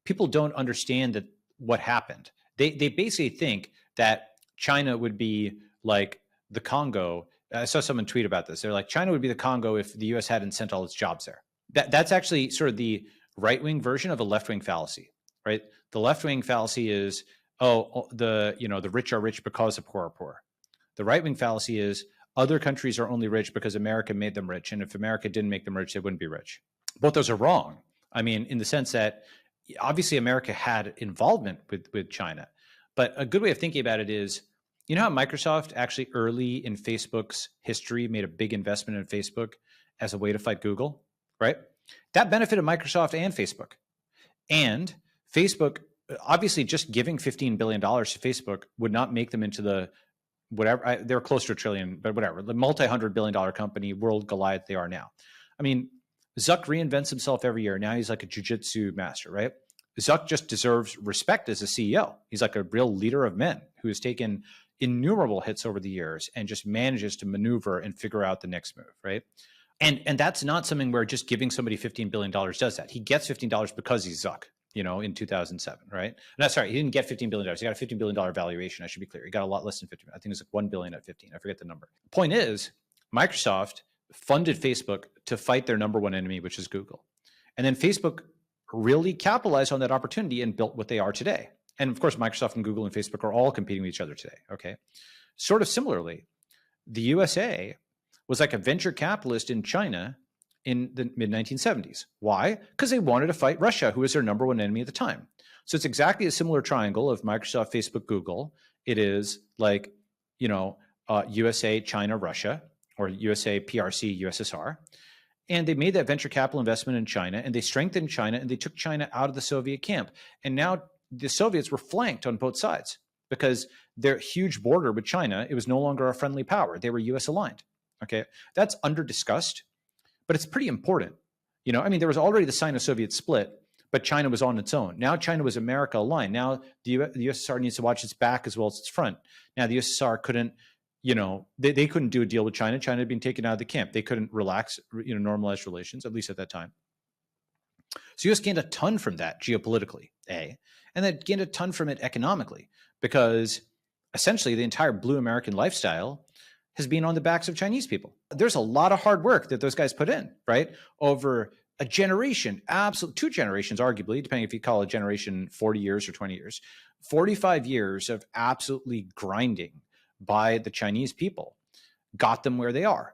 people don't understand that what happened. They basically think that China would be like the Congo. I saw someone tweet about this. They're like, China would be the Congo if the US hadn't sent all its jobs there. That's actually sort of the right-wing version of a left-wing fallacy, right? The left-wing fallacy is, the rich are rich because the poor are poor. The right-wing fallacy is other countries are only rich because America made them rich. And if America didn't make them rich, they wouldn't be rich. Both those are wrong. I mean, in the sense that obviously America had involvement with China, but a good way of thinking about it is, how Microsoft actually early in Facebook's history made a big investment in Facebook as a way to fight Google, right? That benefited Microsoft and Facebook. And Facebook, obviously just giving $15 billion to Facebook would not make them into the whatever. They were close to $1 trillion, but whatever. The multi-$100 billion company, world Goliath they are now. I mean, Zuck reinvents himself every year. Now he's like a jujitsu master, right? Zuck just deserves respect as a CEO. He's like a real leader of men who has taken innumerable hits over the years and just manages to maneuver and figure out the next move, right? And that's not something where just giving somebody $15 billion does that. He gets $15 because he's Zuck, in 2007, right? No, sorry, he didn't get $15 billion. He got a $15 billion valuation, I should be clear. He got a lot less than 15. I think it was like $1 billion at 15. I forget the number. Point is, Microsoft funded Facebook to fight their number one enemy, which is Google. And then Facebook really capitalized on that opportunity and built what they are today. And of course, Microsoft and Google and Facebook are all competing with each other today, okay? Sort of similarly, the USA was like a venture capitalist in China in the mid-1970s. Why? Because they wanted to fight Russia, who was their number one enemy at the time. So it's exactly a similar triangle of Microsoft, Facebook, Google. It is like, USA, China, Russia, or USA, PRC, USSR. And they made that venture capital investment in China, and they strengthened China, and they took China out of the Soviet camp. And now the Soviets were flanked on both sides because their huge border with China, it was no longer a friendly power. They were US aligned. Okay. That's under-discussed, but it's pretty important. There was already the Sino-Soviet split, but China was on its own. Now China was America aligned. Now the USSR needs to watch its back as well as its front. Now the USSR couldn't, they couldn't do a deal with China. China had been taken out of the camp. They couldn't relax, normalize relations, at least at that time. So US gained a ton from that geopolitically, A, and then gained a ton from it economically, because essentially the entire blue American lifestyle has been on the backs of Chinese people. There's a lot of hard work that those guys put in, right? Over a generation, two generations, arguably, depending if you call a generation 40 years or 20 years, 45 years of absolutely grinding by the Chinese people got them where they are.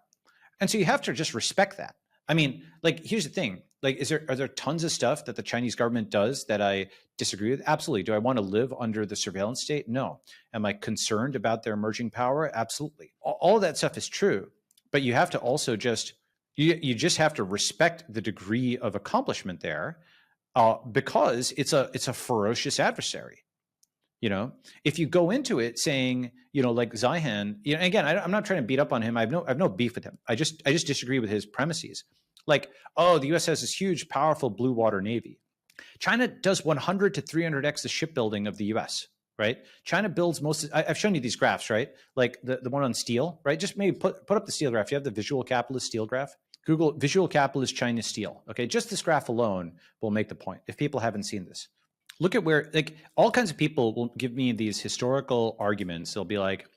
And so you have to just respect that. I mean, here's the thing. Are there tons of stuff that the Chinese government does that I disagree with? Absolutely. Do I want to live under the surveillance state? No. Am I concerned about their emerging power? Absolutely. All of that stuff is true, but you have to also you just have to respect the degree of accomplishment there, because it's a ferocious adversary. If you go into it saying, like Zihan, again, I'm not trying to beat up on him. I have no beef with him. I just disagree with his premises. The U.S. has this huge, powerful blue water navy. China does 100 to 300x the shipbuilding of the U.S., right? China builds I've shown you these graphs, right? Like the one on steel, right? Just maybe put up the steel graph. You have the visual capitalist steel graph. Google visual capitalist China steel. Okay, just this graph alone will make the point if people haven't seen this. Look at where, all kinds of people will give me these historical arguments. They'll be like,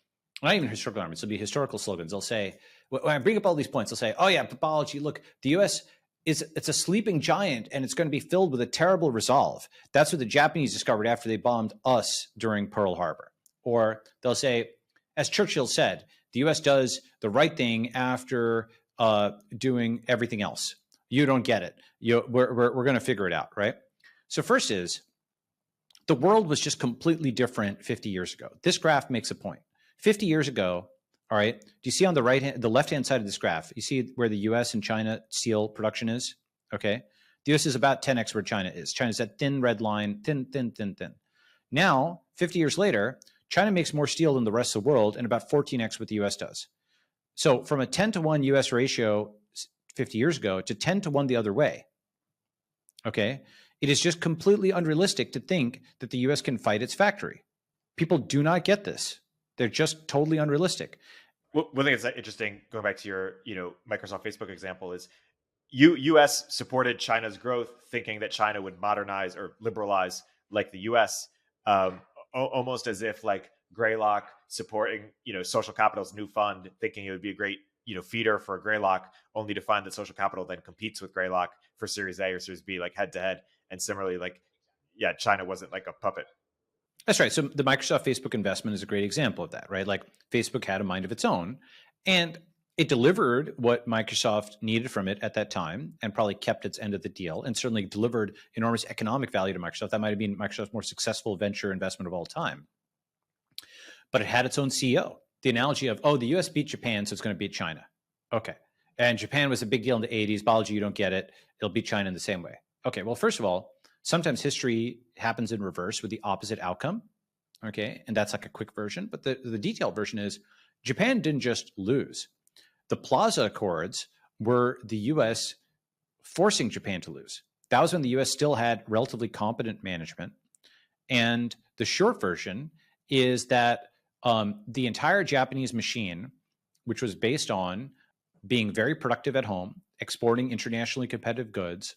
not even historical arguments, they'll be historical slogans. They'll say, when I bring up all these points, they'll say, oh yeah, but Balaji, look, the U.S. it's a sleeping giant and it's going to be filled with a terrible resolve. That's what the Japanese discovered after they bombed us during Pearl Harbor. Or they'll say, as Churchill said, the U.S. does the right thing after doing everything else. You don't get it. We're going to figure it out, right? So first is, the world was just completely different 50 years ago. This graph makes a point. 50 years ago, all right, do you see on the left-hand side of this graph, you see where the US and China steel production is? Okay. The US is about 10x where China is. China's that thin red line, thin. Now, 50 years later, China makes more steel than the rest of the world and about 14x what the US does. So from a 10-to-1 US ratio 50 years ago to 10-to-1 the other way, okay, it is just completely unrealistic to think that the US can fight its factory. People do not get this. They're just totally unrealistic. Well, one thing that's interesting, going back to your, Microsoft, Facebook example, is U.S. supported China's growth, thinking that China would modernize or liberalize like the U.S., almost as if like Greylock supporting, social capital's new fund, thinking it would be a great, feeder for Greylock, only to find that social capital then competes with Greylock for Series A or Series B, like head to head. And similarly, China wasn't like a puppet. That's right. So the Microsoft Facebook investment is a great example of that, right? Like Facebook had a mind of its own and it delivered what Microsoft needed from it at that time and probably kept its end of the deal and certainly delivered enormous economic value to Microsoft. That might have been Microsoft's more successful venture investment of all time. But it had its own CEO. The analogy of, the US beat Japan, so it's going to beat China. Okay. And Japan was a big deal in the 80s. Balaji, you don't get it. It'll beat China in the same way. Okay, well, first of all, sometimes history happens in reverse with the opposite outcome. Okay, and that's like a quick version. But the detailed version is Japan didn't just lose. The Plaza Accords were the U.S. forcing Japan to lose. That was when the U.S. still had relatively competent management. And the short version is that the entire Japanese machine, which was based on being very productive at home, exporting internationally competitive goods,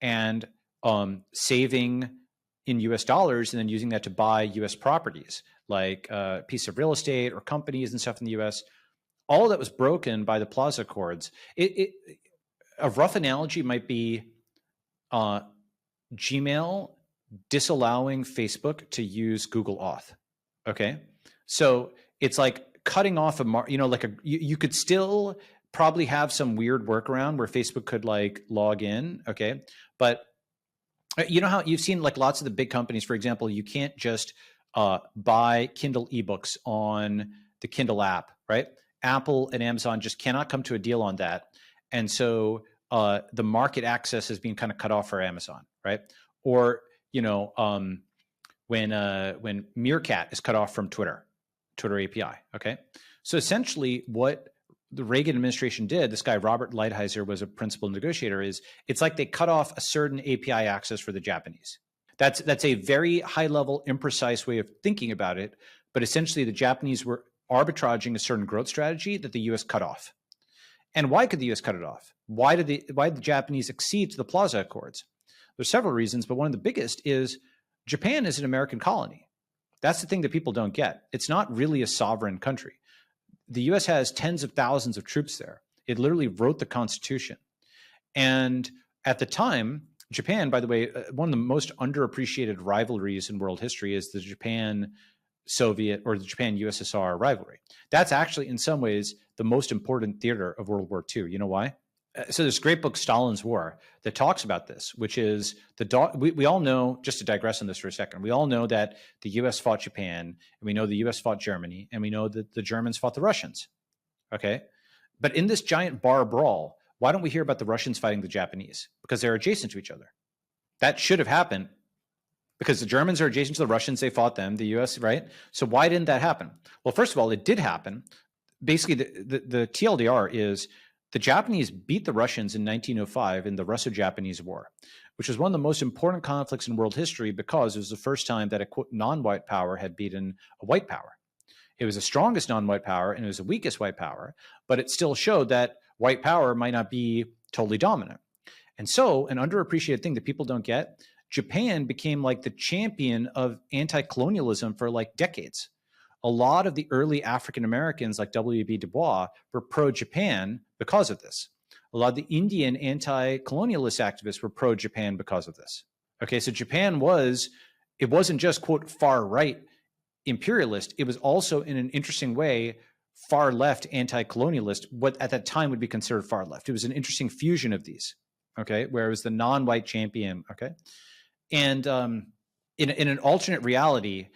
and saving in US dollars and then using that to buy US properties like a piece of real estate or companies and stuff in the US, all that was broken by the Plaza Accords. A rough analogy might be Gmail disallowing Facebook to use Google Auth. Okay, so it's like cutting off you could still probably have some weird workaround where Facebook could like log in. Okay, but you know how you've seen like lots of the big companies, for example, you can't just buy Kindle ebooks on the Kindle app, right? Apple and Amazon just cannot come to a deal on that, and so the market access is being kind of cut off for Amazon, right? Or when Meerkat is cut off from Twitter API. Okay, so essentially, what the Reagan administration did, this guy Robert Lighthizer was a principal negotiator, is it's like they cut off a certain API access for the Japanese. That's a very high level, imprecise way of thinking about it, but essentially the Japanese were arbitraging a certain growth strategy that the US cut off. And why could the US cut it off? Why did the Japanese accede to the Plaza Accords? There's several reasons, but one of the biggest is Japan is an American colony. That's the thing that people don't get. It's not really a sovereign country. The US has tens of thousands of troops there. It literally wrote the Constitution. And at the time, Japan, by the way, one of the most underappreciated rivalries in world history is the Japan-Soviet or the Japan-USSR rivalry. That's actually, in some ways, the most important theater of World War II. You know why? So there's a great book, Stalin's War, that talks about this, which is we all know, just to digress on this for a second, we all know that the US fought Japan, and we know the US fought Germany, and we know that the Germans fought the Russians. Okay. But in this giant bar brawl, why don't we hear about the Russians fighting the Japanese? Because they're adjacent to each other. That should have happened because the Germans are adjacent to the Russians. They fought them, the US, right? So why didn't that happen? Well, first of all, it did happen. Basically, the TLDR is the Japanese beat the Russians in 1905 in the Russo-Japanese War, which was one of the most important conflicts in world history because it was the first time that a quote, non-white power had beaten a white power. It was the strongest non-white power and it was the weakest white power, but it still showed that white power might not be totally dominant. And so an underappreciated thing that people don't get, Japan became like the champion of anti-colonialism for like decades. A lot of the early African Americans like W.B. Du Bois were pro-Japan because of this. A lot of the Indian anti-colonialist activists were pro-Japan because of this. Okay, so Japan it wasn't just, quote, far-right imperialist. It was also, in an interesting way, far-left anti-colonialist, what at that time would be considered far-left. It was an interesting fusion of these, okay, where it was the non-white champion, okay? And in an alternate reality,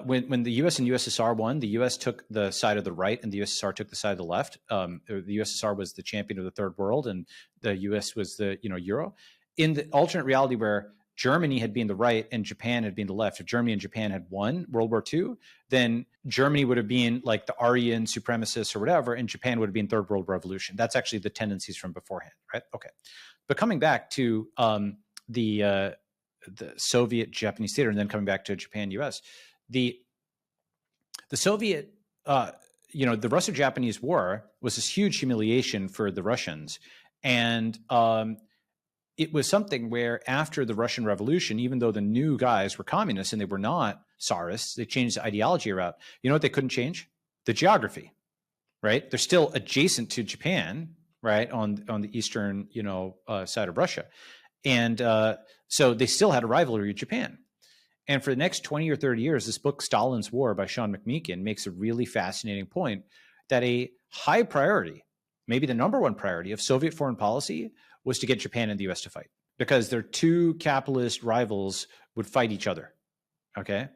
when the US and USSR won, the US took the side of the right and the USSR took the side of the left. The USSR was the champion of the third world and the US was the Euro. In the alternate reality where Germany had been the right and Japan had been the left, if Germany and Japan had won World War II, then Germany would have been like the Aryan supremacists or whatever, and Japan would have been Third World Revolution. That's actually the tendencies from beforehand, right? Okay. But coming back to the Soviet-Japanese theater and then coming back to Japan-US, the Soviet, the Russo-Japanese War was this huge humiliation for the Russians. And it was something where after the Russian Revolution, even though the new guys were communists and they were not Tsarists, they changed the ideology around. You know what they couldn't change? The geography, right? They're still adjacent to Japan, right, on the eastern, side of Russia. And so they still had a rivalry with Japan. And for the next 20 or 30 years, this book, Stalin's War by Sean McMeekin, makes a really fascinating point that a high priority, maybe the number one priority of Soviet foreign policy was to get Japan and the US to fight because their two capitalist rivals would fight each other, okay?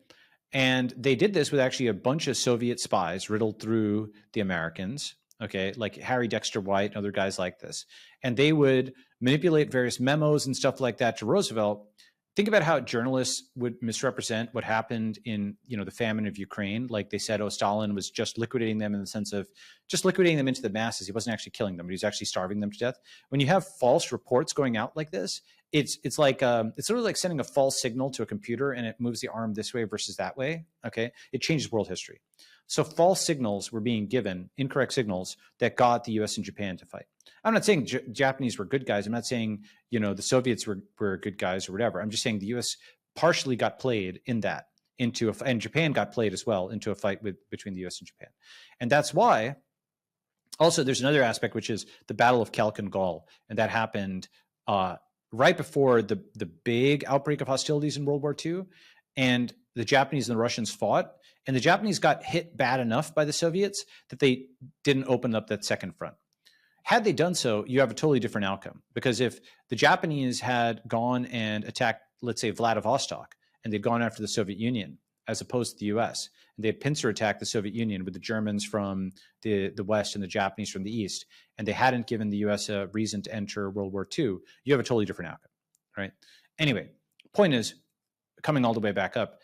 And they did this with actually a bunch of Soviet spies riddled through the Americans, okay, like Harry Dexter White and other guys like this. And they would manipulate various memos and stuff like that to Roosevelt think about how journalists would misrepresent what happened in, the famine of Ukraine. Like they said, oh, Stalin was just liquidating them in the sense of just liquidating them into the masses. He wasn't actually killing them, but he was actually starving them to death. When you have false reports going out like this, it's like it's sort of like sending a false signal to a computer, and it moves the arm this way versus that way. Okay, it changes world history. So false signals were being given, incorrect signals that got the U.S. and Japan to fight. I'm not saying Japanese were good guys. I'm not saying, the Soviets were good guys or whatever. I'm just saying the U.S. partially got played in that and Japan got played as well into a fight between the U.S. and Japan. And that's why also there's another aspect, which is the Battle of Khalkhin Gol. And that happened right before the big outbreak of hostilities in World War II. And the Japanese and the Russians fought. And the Japanese got hit bad enough by the Soviets that they didn't open up that second front. Had they done so, you have a totally different outcome. Because if the Japanese had gone and attacked, let's say, Vladivostok, and they'd gone after the Soviet Union, as opposed to the US, and they had pincer attacked the Soviet Union with the Germans from the West and the Japanese from the East, and they hadn't given the US a reason to enter World War II, you have a totally different outcome, right? Anyway, point is, coming all the way back up,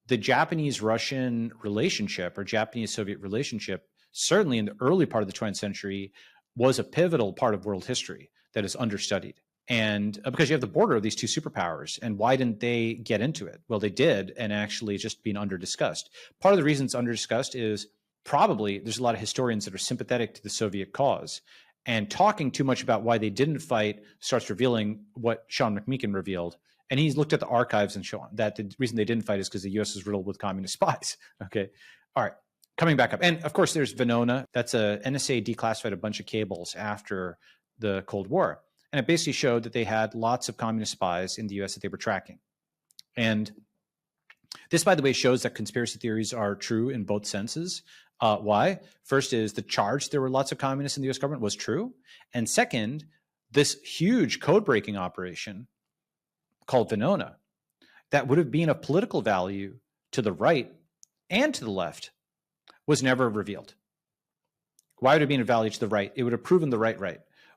the Japanese-Russian relationship or Japanese-Soviet relationship, certainly in the early part of the 20th century, was a pivotal part of world history that is understudied. And because you have the border of these two superpowers, and why didn't they get into it? Well, they did, and actually it's just been under-discussed. Part of the reason it's under-discussed is probably there's a lot of historians that are sympathetic to the Soviet cause. And talking too much about why they didn't fight starts revealing what Sean McMeekin revealed. And he's looked at the archives and shown that the reason they didn't fight is because the U.S. was riddled with communist spies. Okay. All right. Coming back up. And of course, there's Venona. That's NSA declassified a bunch of cables after the Cold War. And it basically showed that they had lots of communist spies in the U.S. that they were tracking. And this, by the way, shows that conspiracy theories are true in both senses. Why? First is the charge there were lots of communists in the U.S. government was true. And second, this huge code-breaking operation called Venona that would have been of political value to the right and to the left was never revealed. Why would it have been of value to the right? It would have proven the right.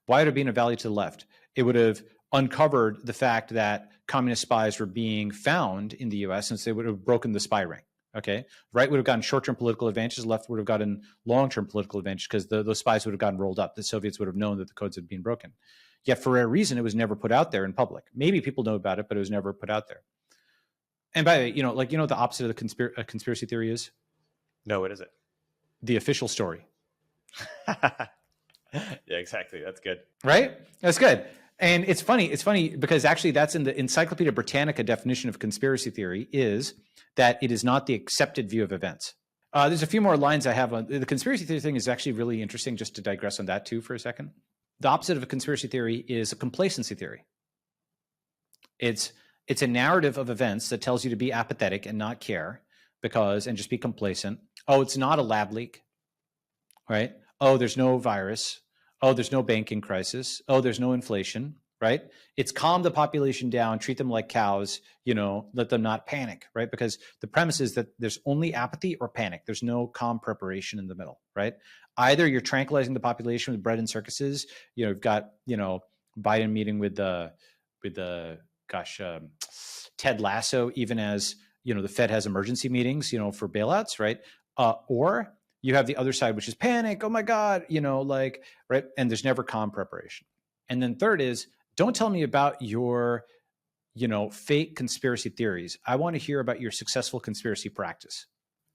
Why would it have been of value to the left? It would have uncovered the fact that communist spies were being found in the US, since they would have broken the spy ring. Okay, right would have gotten short-term political advantages, left would have gotten long-term political advantage because those spies would have gotten rolled up. The Soviets would have known that the codes had been broken. Yet for a reason, it was never put out there in public. Maybe people know about it, but it was never put out there. And by the way, what the opposite of the conspiracy theory is? No, what is it? The official story. Yeah, exactly. That's good. Right? That's good. And it's funny because actually that's in the Encyclopedia Britannica definition of conspiracy theory is that it is not the accepted view of events. There's a few more lines I have on the conspiracy theory thing is actually really interesting, just to digress on that too for a second. The opposite of a conspiracy theory is a complacency theory. It's a narrative of events that tells you to be apathetic and not care and just be complacent. Oh, it's not a lab leak, right? Oh, there's no virus. Oh, there's no banking crisis. Oh, there's no inflation, right? It's calm the population down, treat them like cows, let them not panic, right? Because the premise is that there's only apathy or panic. There's no calm preparation in the middle, right? Either you're tranquilizing the population with bread and circuses. You've got, Biden meeting with Ted Lasso, even as, the Fed has emergency meetings, for bailouts, right? Or you have the other side, which is panic. Oh my God, right? And there's never calm preparation. And then third is, don't tell me about your, fake conspiracy theories. I want to hear about your successful conspiracy practice.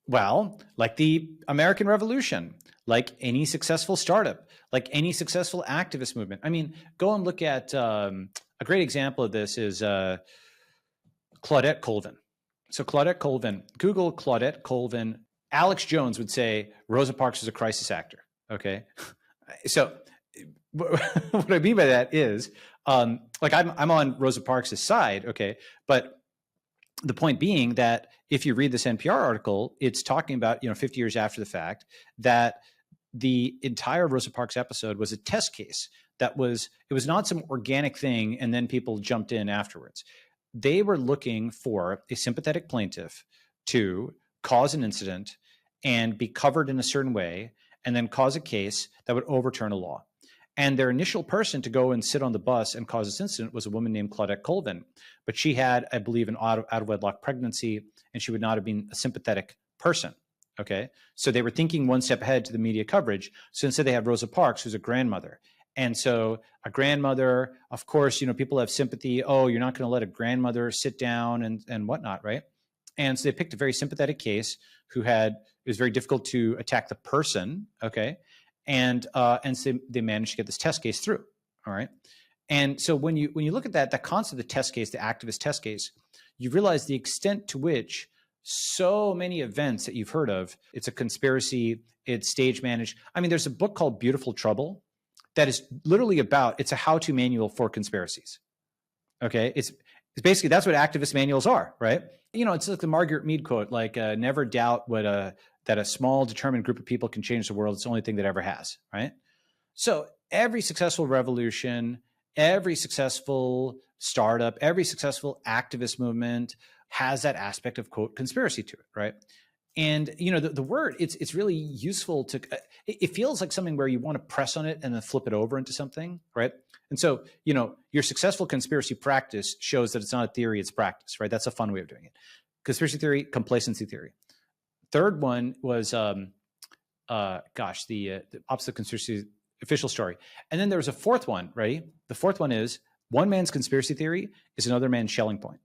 Well, like the American Revolution, like any successful startup, like any successful activist movement. I mean, go and look at a great example of this is Claudette Colvin. So Claudette Colvin, Google Claudette Colvin. Alex Jones would say Rosa Parks is a crisis actor. Okay, so what I mean by that is, I'm on Rosa Parks' side. Okay, but the point being that if you read this NPR article, it's talking about 50 years after the fact that the entire Rosa Parks episode was a test case. It was not some organic thing, and then people jumped in afterwards. They were looking for a sympathetic plaintiff to cause an incident and be covered in a certain way, and then cause a case that would overturn a law. And their initial person to go and sit on the bus and cause this incident was a woman named Claudette Colvin. But she had, I believe, an out of wedlock pregnancy, and she would not have been a sympathetic person. Okay. So they were thinking one step ahead to the media coverage. So instead they had Rosa Parks, who's a grandmother. And so a grandmother, of course, people have sympathy. Oh, you're not going to let a grandmother sit down and whatnot, right? And so they picked a very sympathetic case it was very difficult to attack the person, okay? And so they managed to get this test case through, all right? And so when you look at that concept of the test case, the activist test case, you realize the extent to which so many events that you've heard of, it's a conspiracy, it's stage managed. I mean, there's a book called Beautiful Trouble that is literally it's a how-to manual for conspiracies. Okay, it's basically, that's what activist manuals are, right? It's like the Margaret Mead quote, like never doubt that a small determined group of people can change the world. It's the only thing that ever has, right? So every successful revolution, every successful startup, every successful activist movement has that aspect of, quote, conspiracy to it, right? And the word, it's really useful to, it feels like something where you want to press on it and then flip it over into something, right? And so, your successful conspiracy practice shows that it's not a theory, it's practice, right? That's a fun way of doing it. Conspiracy theory, complacency theory. Third one was, the opposite conspiracy, official story. And then there was a fourth one, right? The fourth one is one man's conspiracy theory is another man's Schelling point.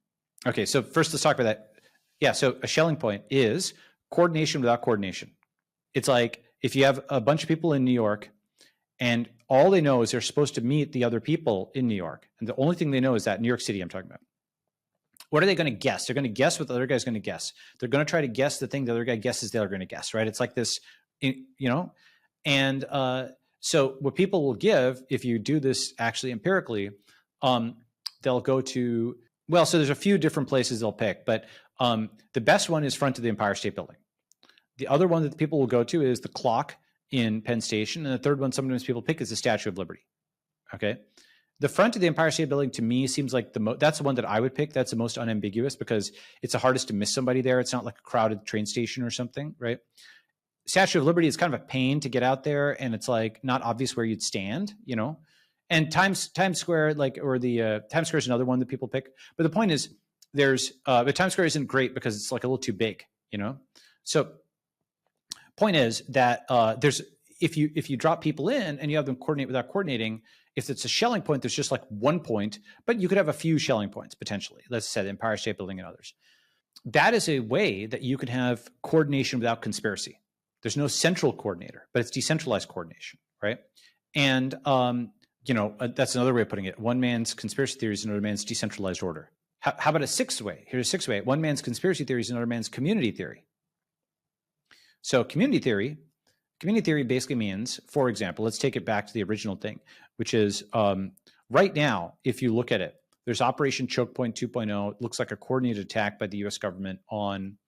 Okay, so first let's talk about that. Yeah, so a Schelling point is coordination without coordination. It's like if you have a bunch of people in New York and all they know is they're supposed to meet the other people in New York. And the only thing they know is that New York City I'm talking about. What are they going to guess? They're going to guess what the other guy's going to guess. They're going to try to guess the thing the other guy guesses they're going to guess, right? It's like this, And so what people will give, if you do this actually empirically, they'll go to, so there's a few different places they'll pick, but the best one is front of the Empire State Building. The other one that people will go to is the clock in Penn Station. And the third one sometimes people pick is the Statue of Liberty. Okay. The front of the Empire State Building to me seems like that's the one that I would pick. That's the most unambiguous because it's the hardest to miss somebody there. It's not like a crowded train station or something, right? Statue of Liberty is kind of a pain to get out there, and it's like not obvious where you'd stand, And Times Square, Times Square is another one that people pick. But the point is, but Times Square isn't great because it's like a little too big, So, point is that if you drop people in and you have them coordinate without coordinating, if it's a Schelling point, there's just like one point, but you could have a few Schelling points potentially. Let's say the Empire State Building and others. That is a way that you can have coordination without conspiracy. There's no central coordinator, but it's decentralized coordination, right? And that's another way of putting it. One man's conspiracy theory is another man's decentralized order. How about a sixth way? Here's a sixth way. One man's conspiracy theory is another man's community theory. So community theory basically means, for example, let's take it back to the original thing, which is right now, if you look at it, there's Operation Choke Point 2.0. It looks like a coordinated attack by the US government on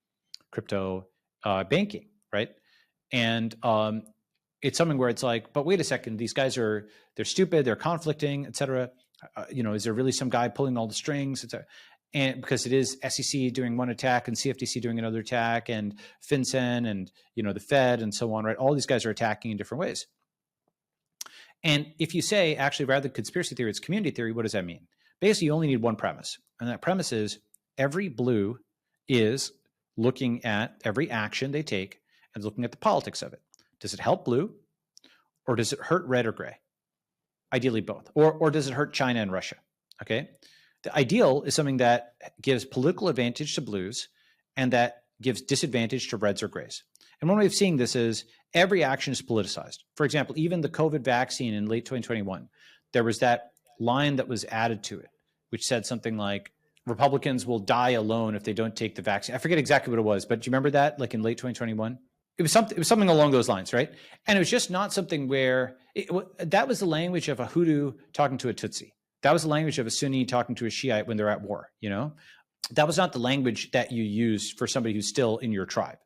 crypto banking, right? And it's something where it's like, but wait a second, these guys they're stupid, they're conflicting, et cetera. Is there really some guy pulling all the strings, et cetera? And because it is SEC doing one attack and CFTC doing another attack and FinCEN and, the Fed and so on, right? All these guys are attacking in different ways. And if you say, actually, rather than conspiracy theory, it's community theory, what does that mean? Basically, you only need one premise. And that premise is every blue is looking at every action they take and looking at the politics of it. Does it help blue or does it hurt red or gray? Ideally both. Or does it hurt China and Russia? Okay. The ideal is something that gives political advantage to blues and that gives disadvantage to reds or grays. And one way of seeing this is every action is politicized. For example, even the COVID vaccine in late 2021, there was that line that was added to it, which said something like, Republicans will die alone if they don't take the vaccine. I forget exactly what it was, but do you remember that, like in late 2021? It was something along those lines, right? And it was just not something where that was the language of a Hutu talking to a Tutsi. That was the language of a Sunni talking to a Shiite when they're at war, That was not the language that you use for somebody who's still in your tribe,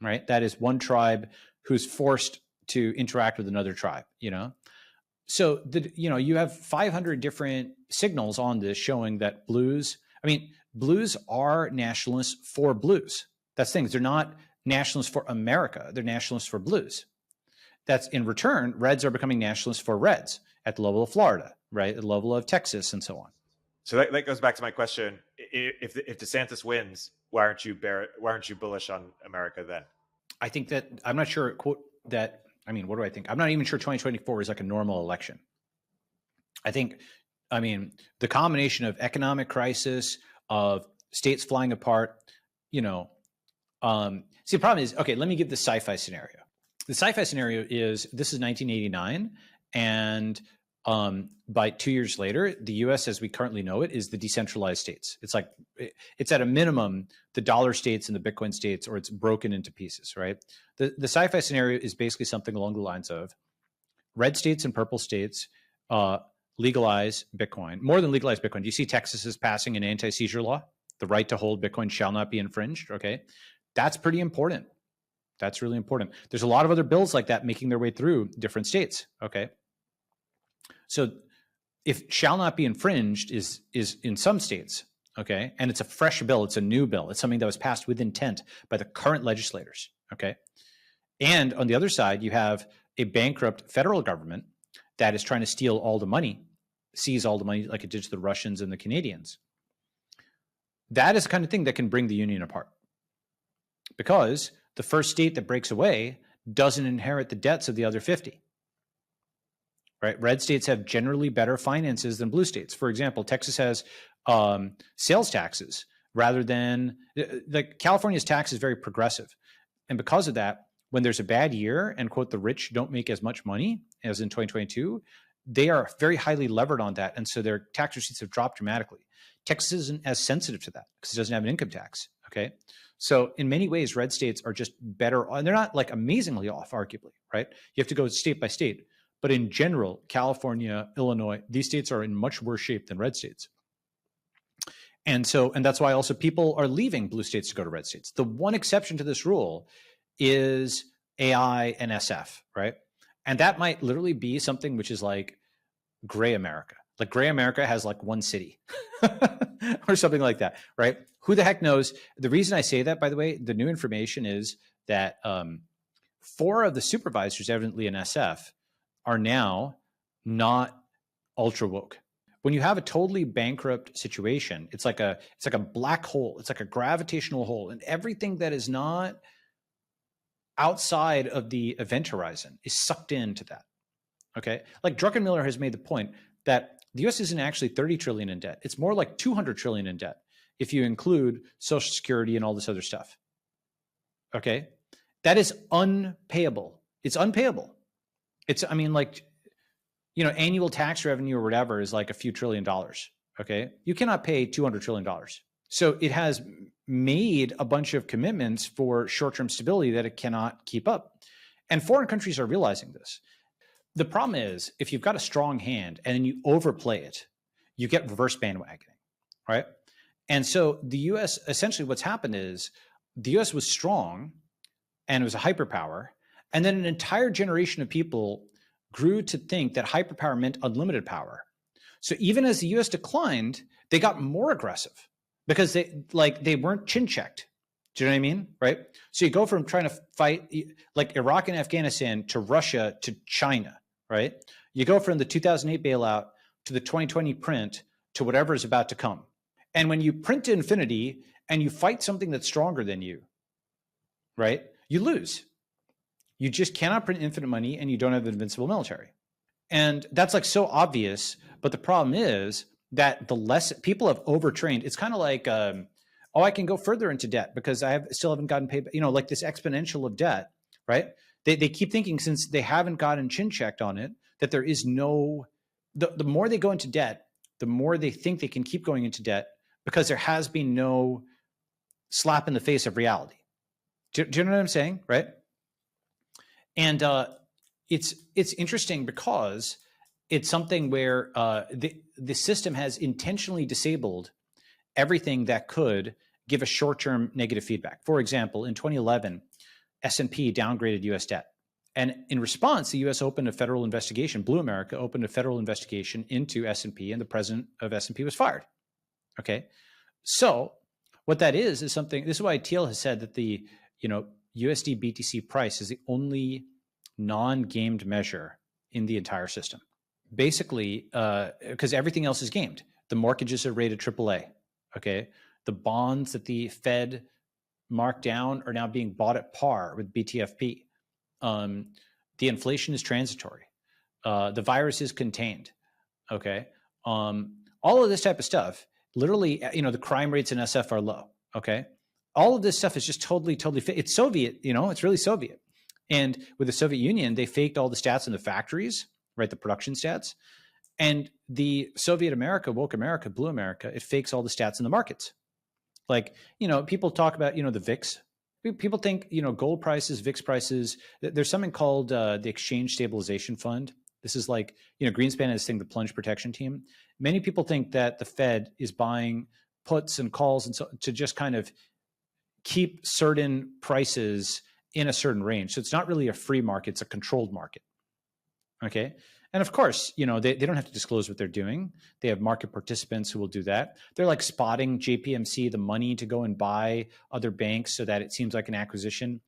right? That is one tribe who's forced to interact with another tribe, So, you have 500 different signals on this showing that blues are nationalists for blues. That's the thing. They're not nationalists for America. They're nationalists for blues. that's in return, reds are becoming nationalists for reds at the level of Florida, right? At the level of Texas and so on. So that goes back to my question. If DeSantis wins, why aren't you bullish on America then? I think that I'm not sure what do I think? I'm not even sure 2024 is like a normal election. I think, the combination of economic crisis, of states flying apart, see, the problem is, okay, let me give the sci-fi scenario. The sci-fi scenario is this is 1989, and by 2 years later, the U.S. as we currently know it is the decentralized states. It's like it's at a minimum the dollar states and the Bitcoin states, or it's broken into pieces, right? The sci-fi scenario is basically something along the lines of red states and purple states legalize Bitcoin. More than legalize Bitcoin, do you see Texas is passing an anti-seizure law? The right to hold Bitcoin shall not be infringed. Okay, that's pretty important. That's really important. There's a lot of other bills like that making their way through different states. Okay. So if shall not be infringed is in some states, okay, and it's a fresh bill, it's a new bill, it's something that was passed with intent by the current legislators, okay? And on the other side, you have a bankrupt federal government that is trying to steal all the money, seize all the money like it did to the Russians and the Canadians. That is the kind of thing that can bring the union apart. Because the first state that breaks away doesn't inherit the debts of the other 50. Right? Red states have generally better finances than blue states. For example, Texas has sales taxes rather than California's tax is very progressive. And because of that, when there's a bad year and quote, the rich don't make as much money as in 2022, they are very highly levered on that. And so their tax receipts have dropped dramatically. Texas isn't as sensitive to that because it doesn't have an income tax. Okay. So in many ways, red states are just better. And they're not like amazingly off, arguably, right? You have to go state by state. But in general, California, Illinois, these states are in much worse shape than red states. And that's why also people are leaving blue states to go to red states. The one exception to this rule is AI and SF, right? And that might literally be something which is like gray America. Like gray America has like one city or something like that, right? Who the heck knows? The reason I say that, by the way, the new information is that 4 of the supervisors, evidently in SF, are now not ultra woke. When you have a totally bankrupt situation, it's like a black hole. It's like a gravitational hole, and everything that is not outside of the event horizon is sucked into that. Okay, like Druckenmiller has made the point that the U.S. isn't actually 30 trillion in debt. It's more like 200 trillion in debt if you include Social Security and all this other stuff. Okay, that is unpayable. It's unpayable. It's, annual tax revenue or whatever is like a few $1 trillion. Okay. You cannot pay $200 trillion. So it has made a bunch of commitments for short-term stability that it cannot keep up. And foreign countries are realizing this. The problem is if you've got a strong hand and then you overplay it, you get reverse bandwagoning, right? And so the US, essentially what's happened is the US was strong and it was a hyperpower. And then an entire generation of people grew to think that hyperpower meant unlimited power. So even as the US declined, they got more aggressive because they weren't chin checked. Do you know what I mean? Right? So you go from trying to fight like Iraq and Afghanistan to Russia to China, right? You go from the 2008 bailout to the 2020 print to whatever is about to come. And when you print to infinity and you fight something that's stronger than you, right? You lose. You just cannot print infinite money and you don't have an invincible military. And that's like so obvious. But the problem is that the less people have overtrained, it's kind of like, I can go further into debt because still haven't gotten paid, like this exponential of debt, right? They keep thinking since they haven't gotten chin checked on it, that there is the more they go into debt, the more they think they can keep going into debt because there has been no slap in the face of reality. Do you know what I'm saying? Right. And it's interesting because it's something where the system has intentionally disabled everything that could give a short-term negative feedback. For example, in 2011, S&P downgraded U.S. debt. And in response, the U.S. opened a federal investigation. Blue America opened a federal investigation into S&P, and the president of S&P was fired. Okay, so what that is something. This is why Thiel has said that the USD BTC price is the only non-gamed measure in the entire system. Basically, because everything else is gamed. The mortgages are rated AAA. Okay, the bonds that the Fed marked down are now being bought at par with BTFP. The inflation is transitory. The virus is contained. Okay, all of this type of stuff. Literally, the crime rates in SF are low. Okay, all of this stuff is just totally it's Soviet. It's really Soviet. And with the Soviet Union, they faked all the stats in the factories, right? The production stats. And the Soviet America, woke America, blue America, it fakes all the stats in the markets. Like, people talk about, the VIX. People think, gold prices, VIX prices. There's something called the Exchange Stabilization Fund. This is like, Greenspan has this thing, the plunge protection team. Many people think that the Fed is buying puts and calls and so to just kind of keep certain prices in a certain range. So it's not really a free market, it's a controlled market. Okay. And of course, they don't have to disclose what they're doing. They have market participants who will do that. They're like spotting JPMC, the money to go and buy other banks so that it seems like an acquisition.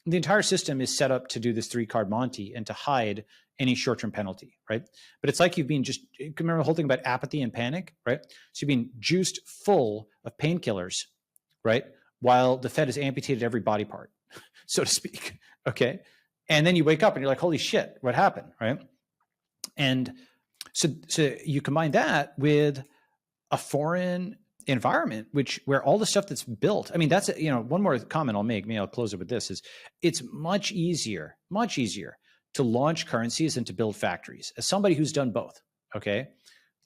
The entire system is set up to do this 3-card Monte and to hide any short-term penalty, right? But it's like you've been remember the whole thing about apathy and panic, right? So you've been juiced full of painkillers, right? While the Fed has amputated every body part, so to speak, okay? And then you wake up and you're like, holy shit, what happened, right? And so you combine that with a foreign environment, where all the stuff that's built, I mean, that's, one more comment I'll make, maybe I'll close it with this, is it's much easier to launch currencies than to build factories. As somebody who's done both, okay?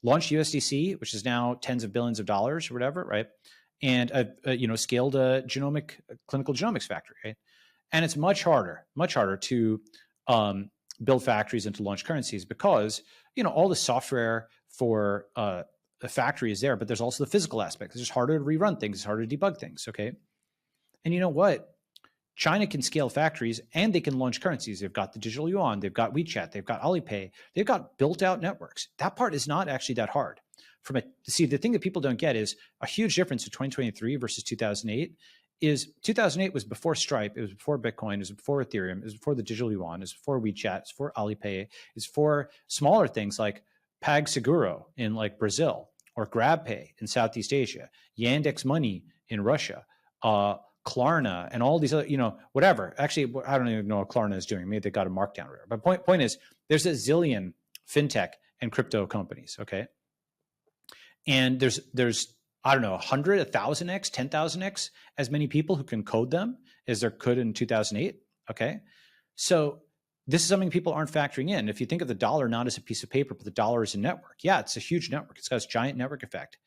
Launched USDC, which is now tens of billions of dollars or whatever, right? And scaled a clinical genomics factory, right? And it's much harder to build factories and to launch currencies because, all the software for a factory is there, but there's also the physical aspect. It's just harder to rerun things. It's harder to debug things, okay? And you know what? China can scale factories and they can launch currencies. They've got the digital yuan, they've got WeChat, they've got Alipay, they've got built out networks. That part is not actually that hard. See, the thing that people don't get is a huge difference in 2023 versus 2008 is 2008 was before Stripe, it was before Bitcoin, it was before Ethereum, it was before the digital yuan, it was before WeChat, it's before Alipay, it's for smaller things like PagSeguro in like Brazil, or GrabPay in Southeast Asia, Yandex Money in Russia, Klarna, and all these other, whatever. Actually, I don't even know what Klarna is doing. Maybe they got a markdown or whatever. But point is, there's a zillion fintech and crypto companies, okay? And there's I don't know, 100, 1,000x, 10,000x as many people who can code them as there could in 2008, okay? So this is something people aren't factoring in. If you think of the dollar not as a piece of paper, but the dollar as a network, yeah, it's a huge network. It's got this giant network effect.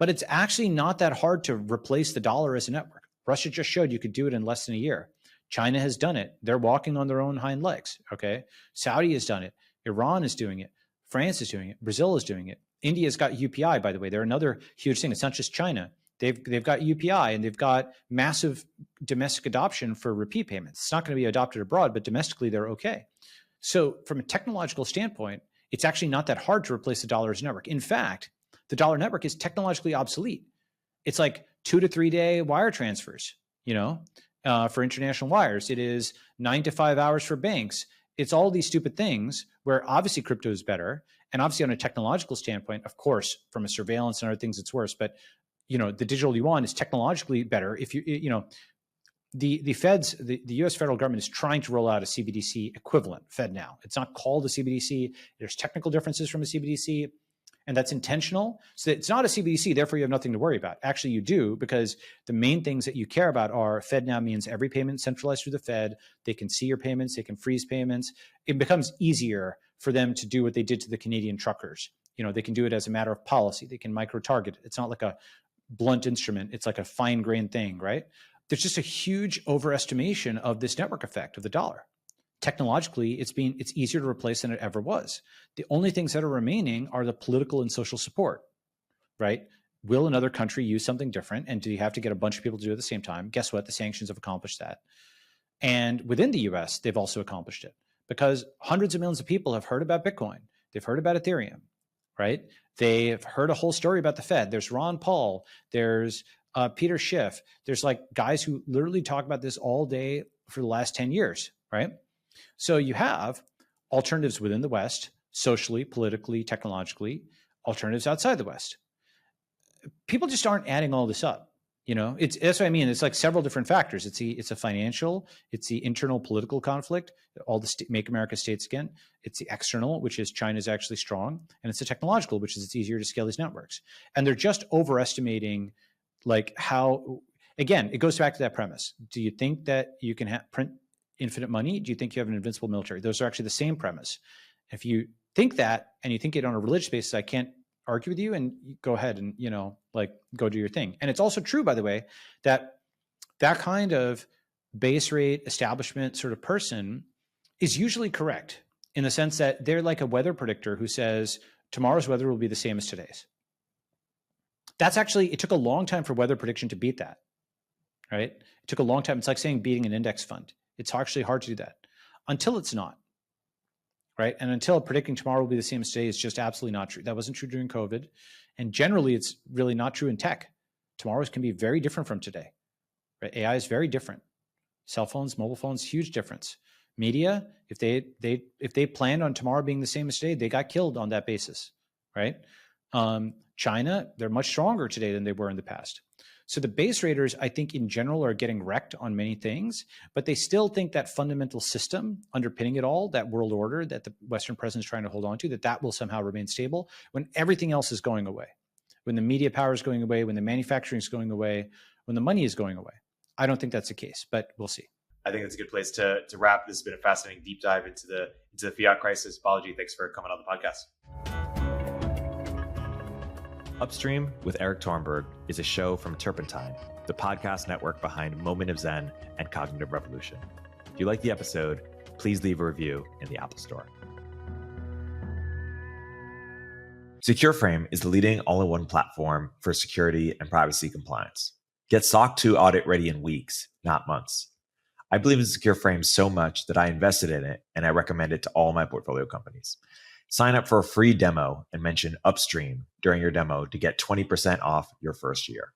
But it's actually not that hard to replace the dollar as a network. Russia just showed you could do it in less than a year. China has done it. They're walking on their own hind legs, okay? Saudi has done it. Iran is doing it. France is doing it. Brazil is doing it. India's got UPI, by the way. They're another huge thing. It's not just China. They've got UPI and they've got massive domestic adoption for repeat payments. It's not going to be adopted abroad, but domestically they're okay. So from a technological standpoint, it's actually not that hard to replace the dollar as a network. In fact, the dollar network is technologically obsolete. It's like 2 to 3 day wire transfers, for international wires. It is 9 to 5 hours for banks. It's all these stupid things where obviously crypto is better. And obviously on a technological standpoint, of course, from a surveillance and other things, it's worse. But, the digital yuan is technologically better. If the feds, the US federal government is trying to roll out a CBDC equivalent FedNow. It's not called a CBDC. There's technical differences from a CBDC, and that's intentional. So it's not a CBDC, therefore you have nothing to worry about. Actually, you do, because the main things that you care about are FedNow means every payment centralized through the Fed. They can see your payments. They can freeze payments. It becomes easier for them to do what they did to the Canadian truckers. They can do it as a matter of policy. They can micro-target it. It's not like a blunt instrument. It's like a fine-grained thing, right? There's just a huge overestimation of this network effect of the dollar. Technologically, it's easier to replace than it ever was. The only things that are remaining are the political and social support, right? Will another country use something different? And do you have to get a bunch of people to do it at the same time? Guess what? The sanctions have accomplished that. And within the US, they've also accomplished it because hundreds of millions of people have heard about Bitcoin. They've heard about Ethereum, right? They've heard a whole story about the Fed. There's Ron Paul. There's Peter Schiff. There's like guys who literally talk about this all day for the last 10 years, right? So you have alternatives within the West, socially, politically, technologically, alternatives outside the West. People just aren't adding all this up. That's what I mean. It's like several different factors. It's a financial, it's the internal political conflict, all the make America states again. It's the external, which is China's actually strong, and it's the technological, which is it's easier to scale these networks. And they're just overestimating, like how. Again, it goes back to that premise. Do you think that you can print infinite money? Do you think you have an invincible military? Those are actually the same premise. If you think that, and you think it on a religious basis, I can't argue with you, and you go ahead and go do your thing. And it's also true, by the way, that kind of base rate establishment sort of person is usually correct in the sense that they're like a weather predictor who says tomorrow's weather will be the same as today's. That's actually, it took a long time for weather prediction to beat that, right? It took a long time. It's like saying beating an index fund. It's actually hard to do that until it's not. Right? And until predicting tomorrow will be the same as today is just absolutely not true. That wasn't true during COVID. And generally, it's really not true in tech. Tomorrow's can be very different from today. Right? AI is very different. Cell phones, mobile phones, huge difference. Media, if they planned on tomorrow being the same as today, they got killed on that basis. Right? China, they're much stronger today than they were in the past. So the base raters, I think in general, are getting wrecked on many things, but they still think that fundamental system underpinning it all, that world order that the Western president is trying to hold on to, that will somehow remain stable when everything else is going away, when the media power is going away, when the manufacturing is going away, when the money is going away. I don't think that's the case, but we'll see. I think that's a good place to wrap. This has been a fascinating deep dive into the fiat crisis. Balaji, thanks for coming on the podcast. Upstream with Eric Tornberg is a show from Turpentine, the podcast network behind Moment of Zen and Cognitive Revolution. If you like the episode, please leave a review in the Apple Store. Secureframe is the leading all-in-one platform for security and privacy compliance. Get SOC 2 audit ready in weeks, not months. I believe in Secureframe so much that I invested in it, and I recommend it to all my portfolio companies. Sign up for a free demo and mention Upstream during your demo to get 20% off your first year.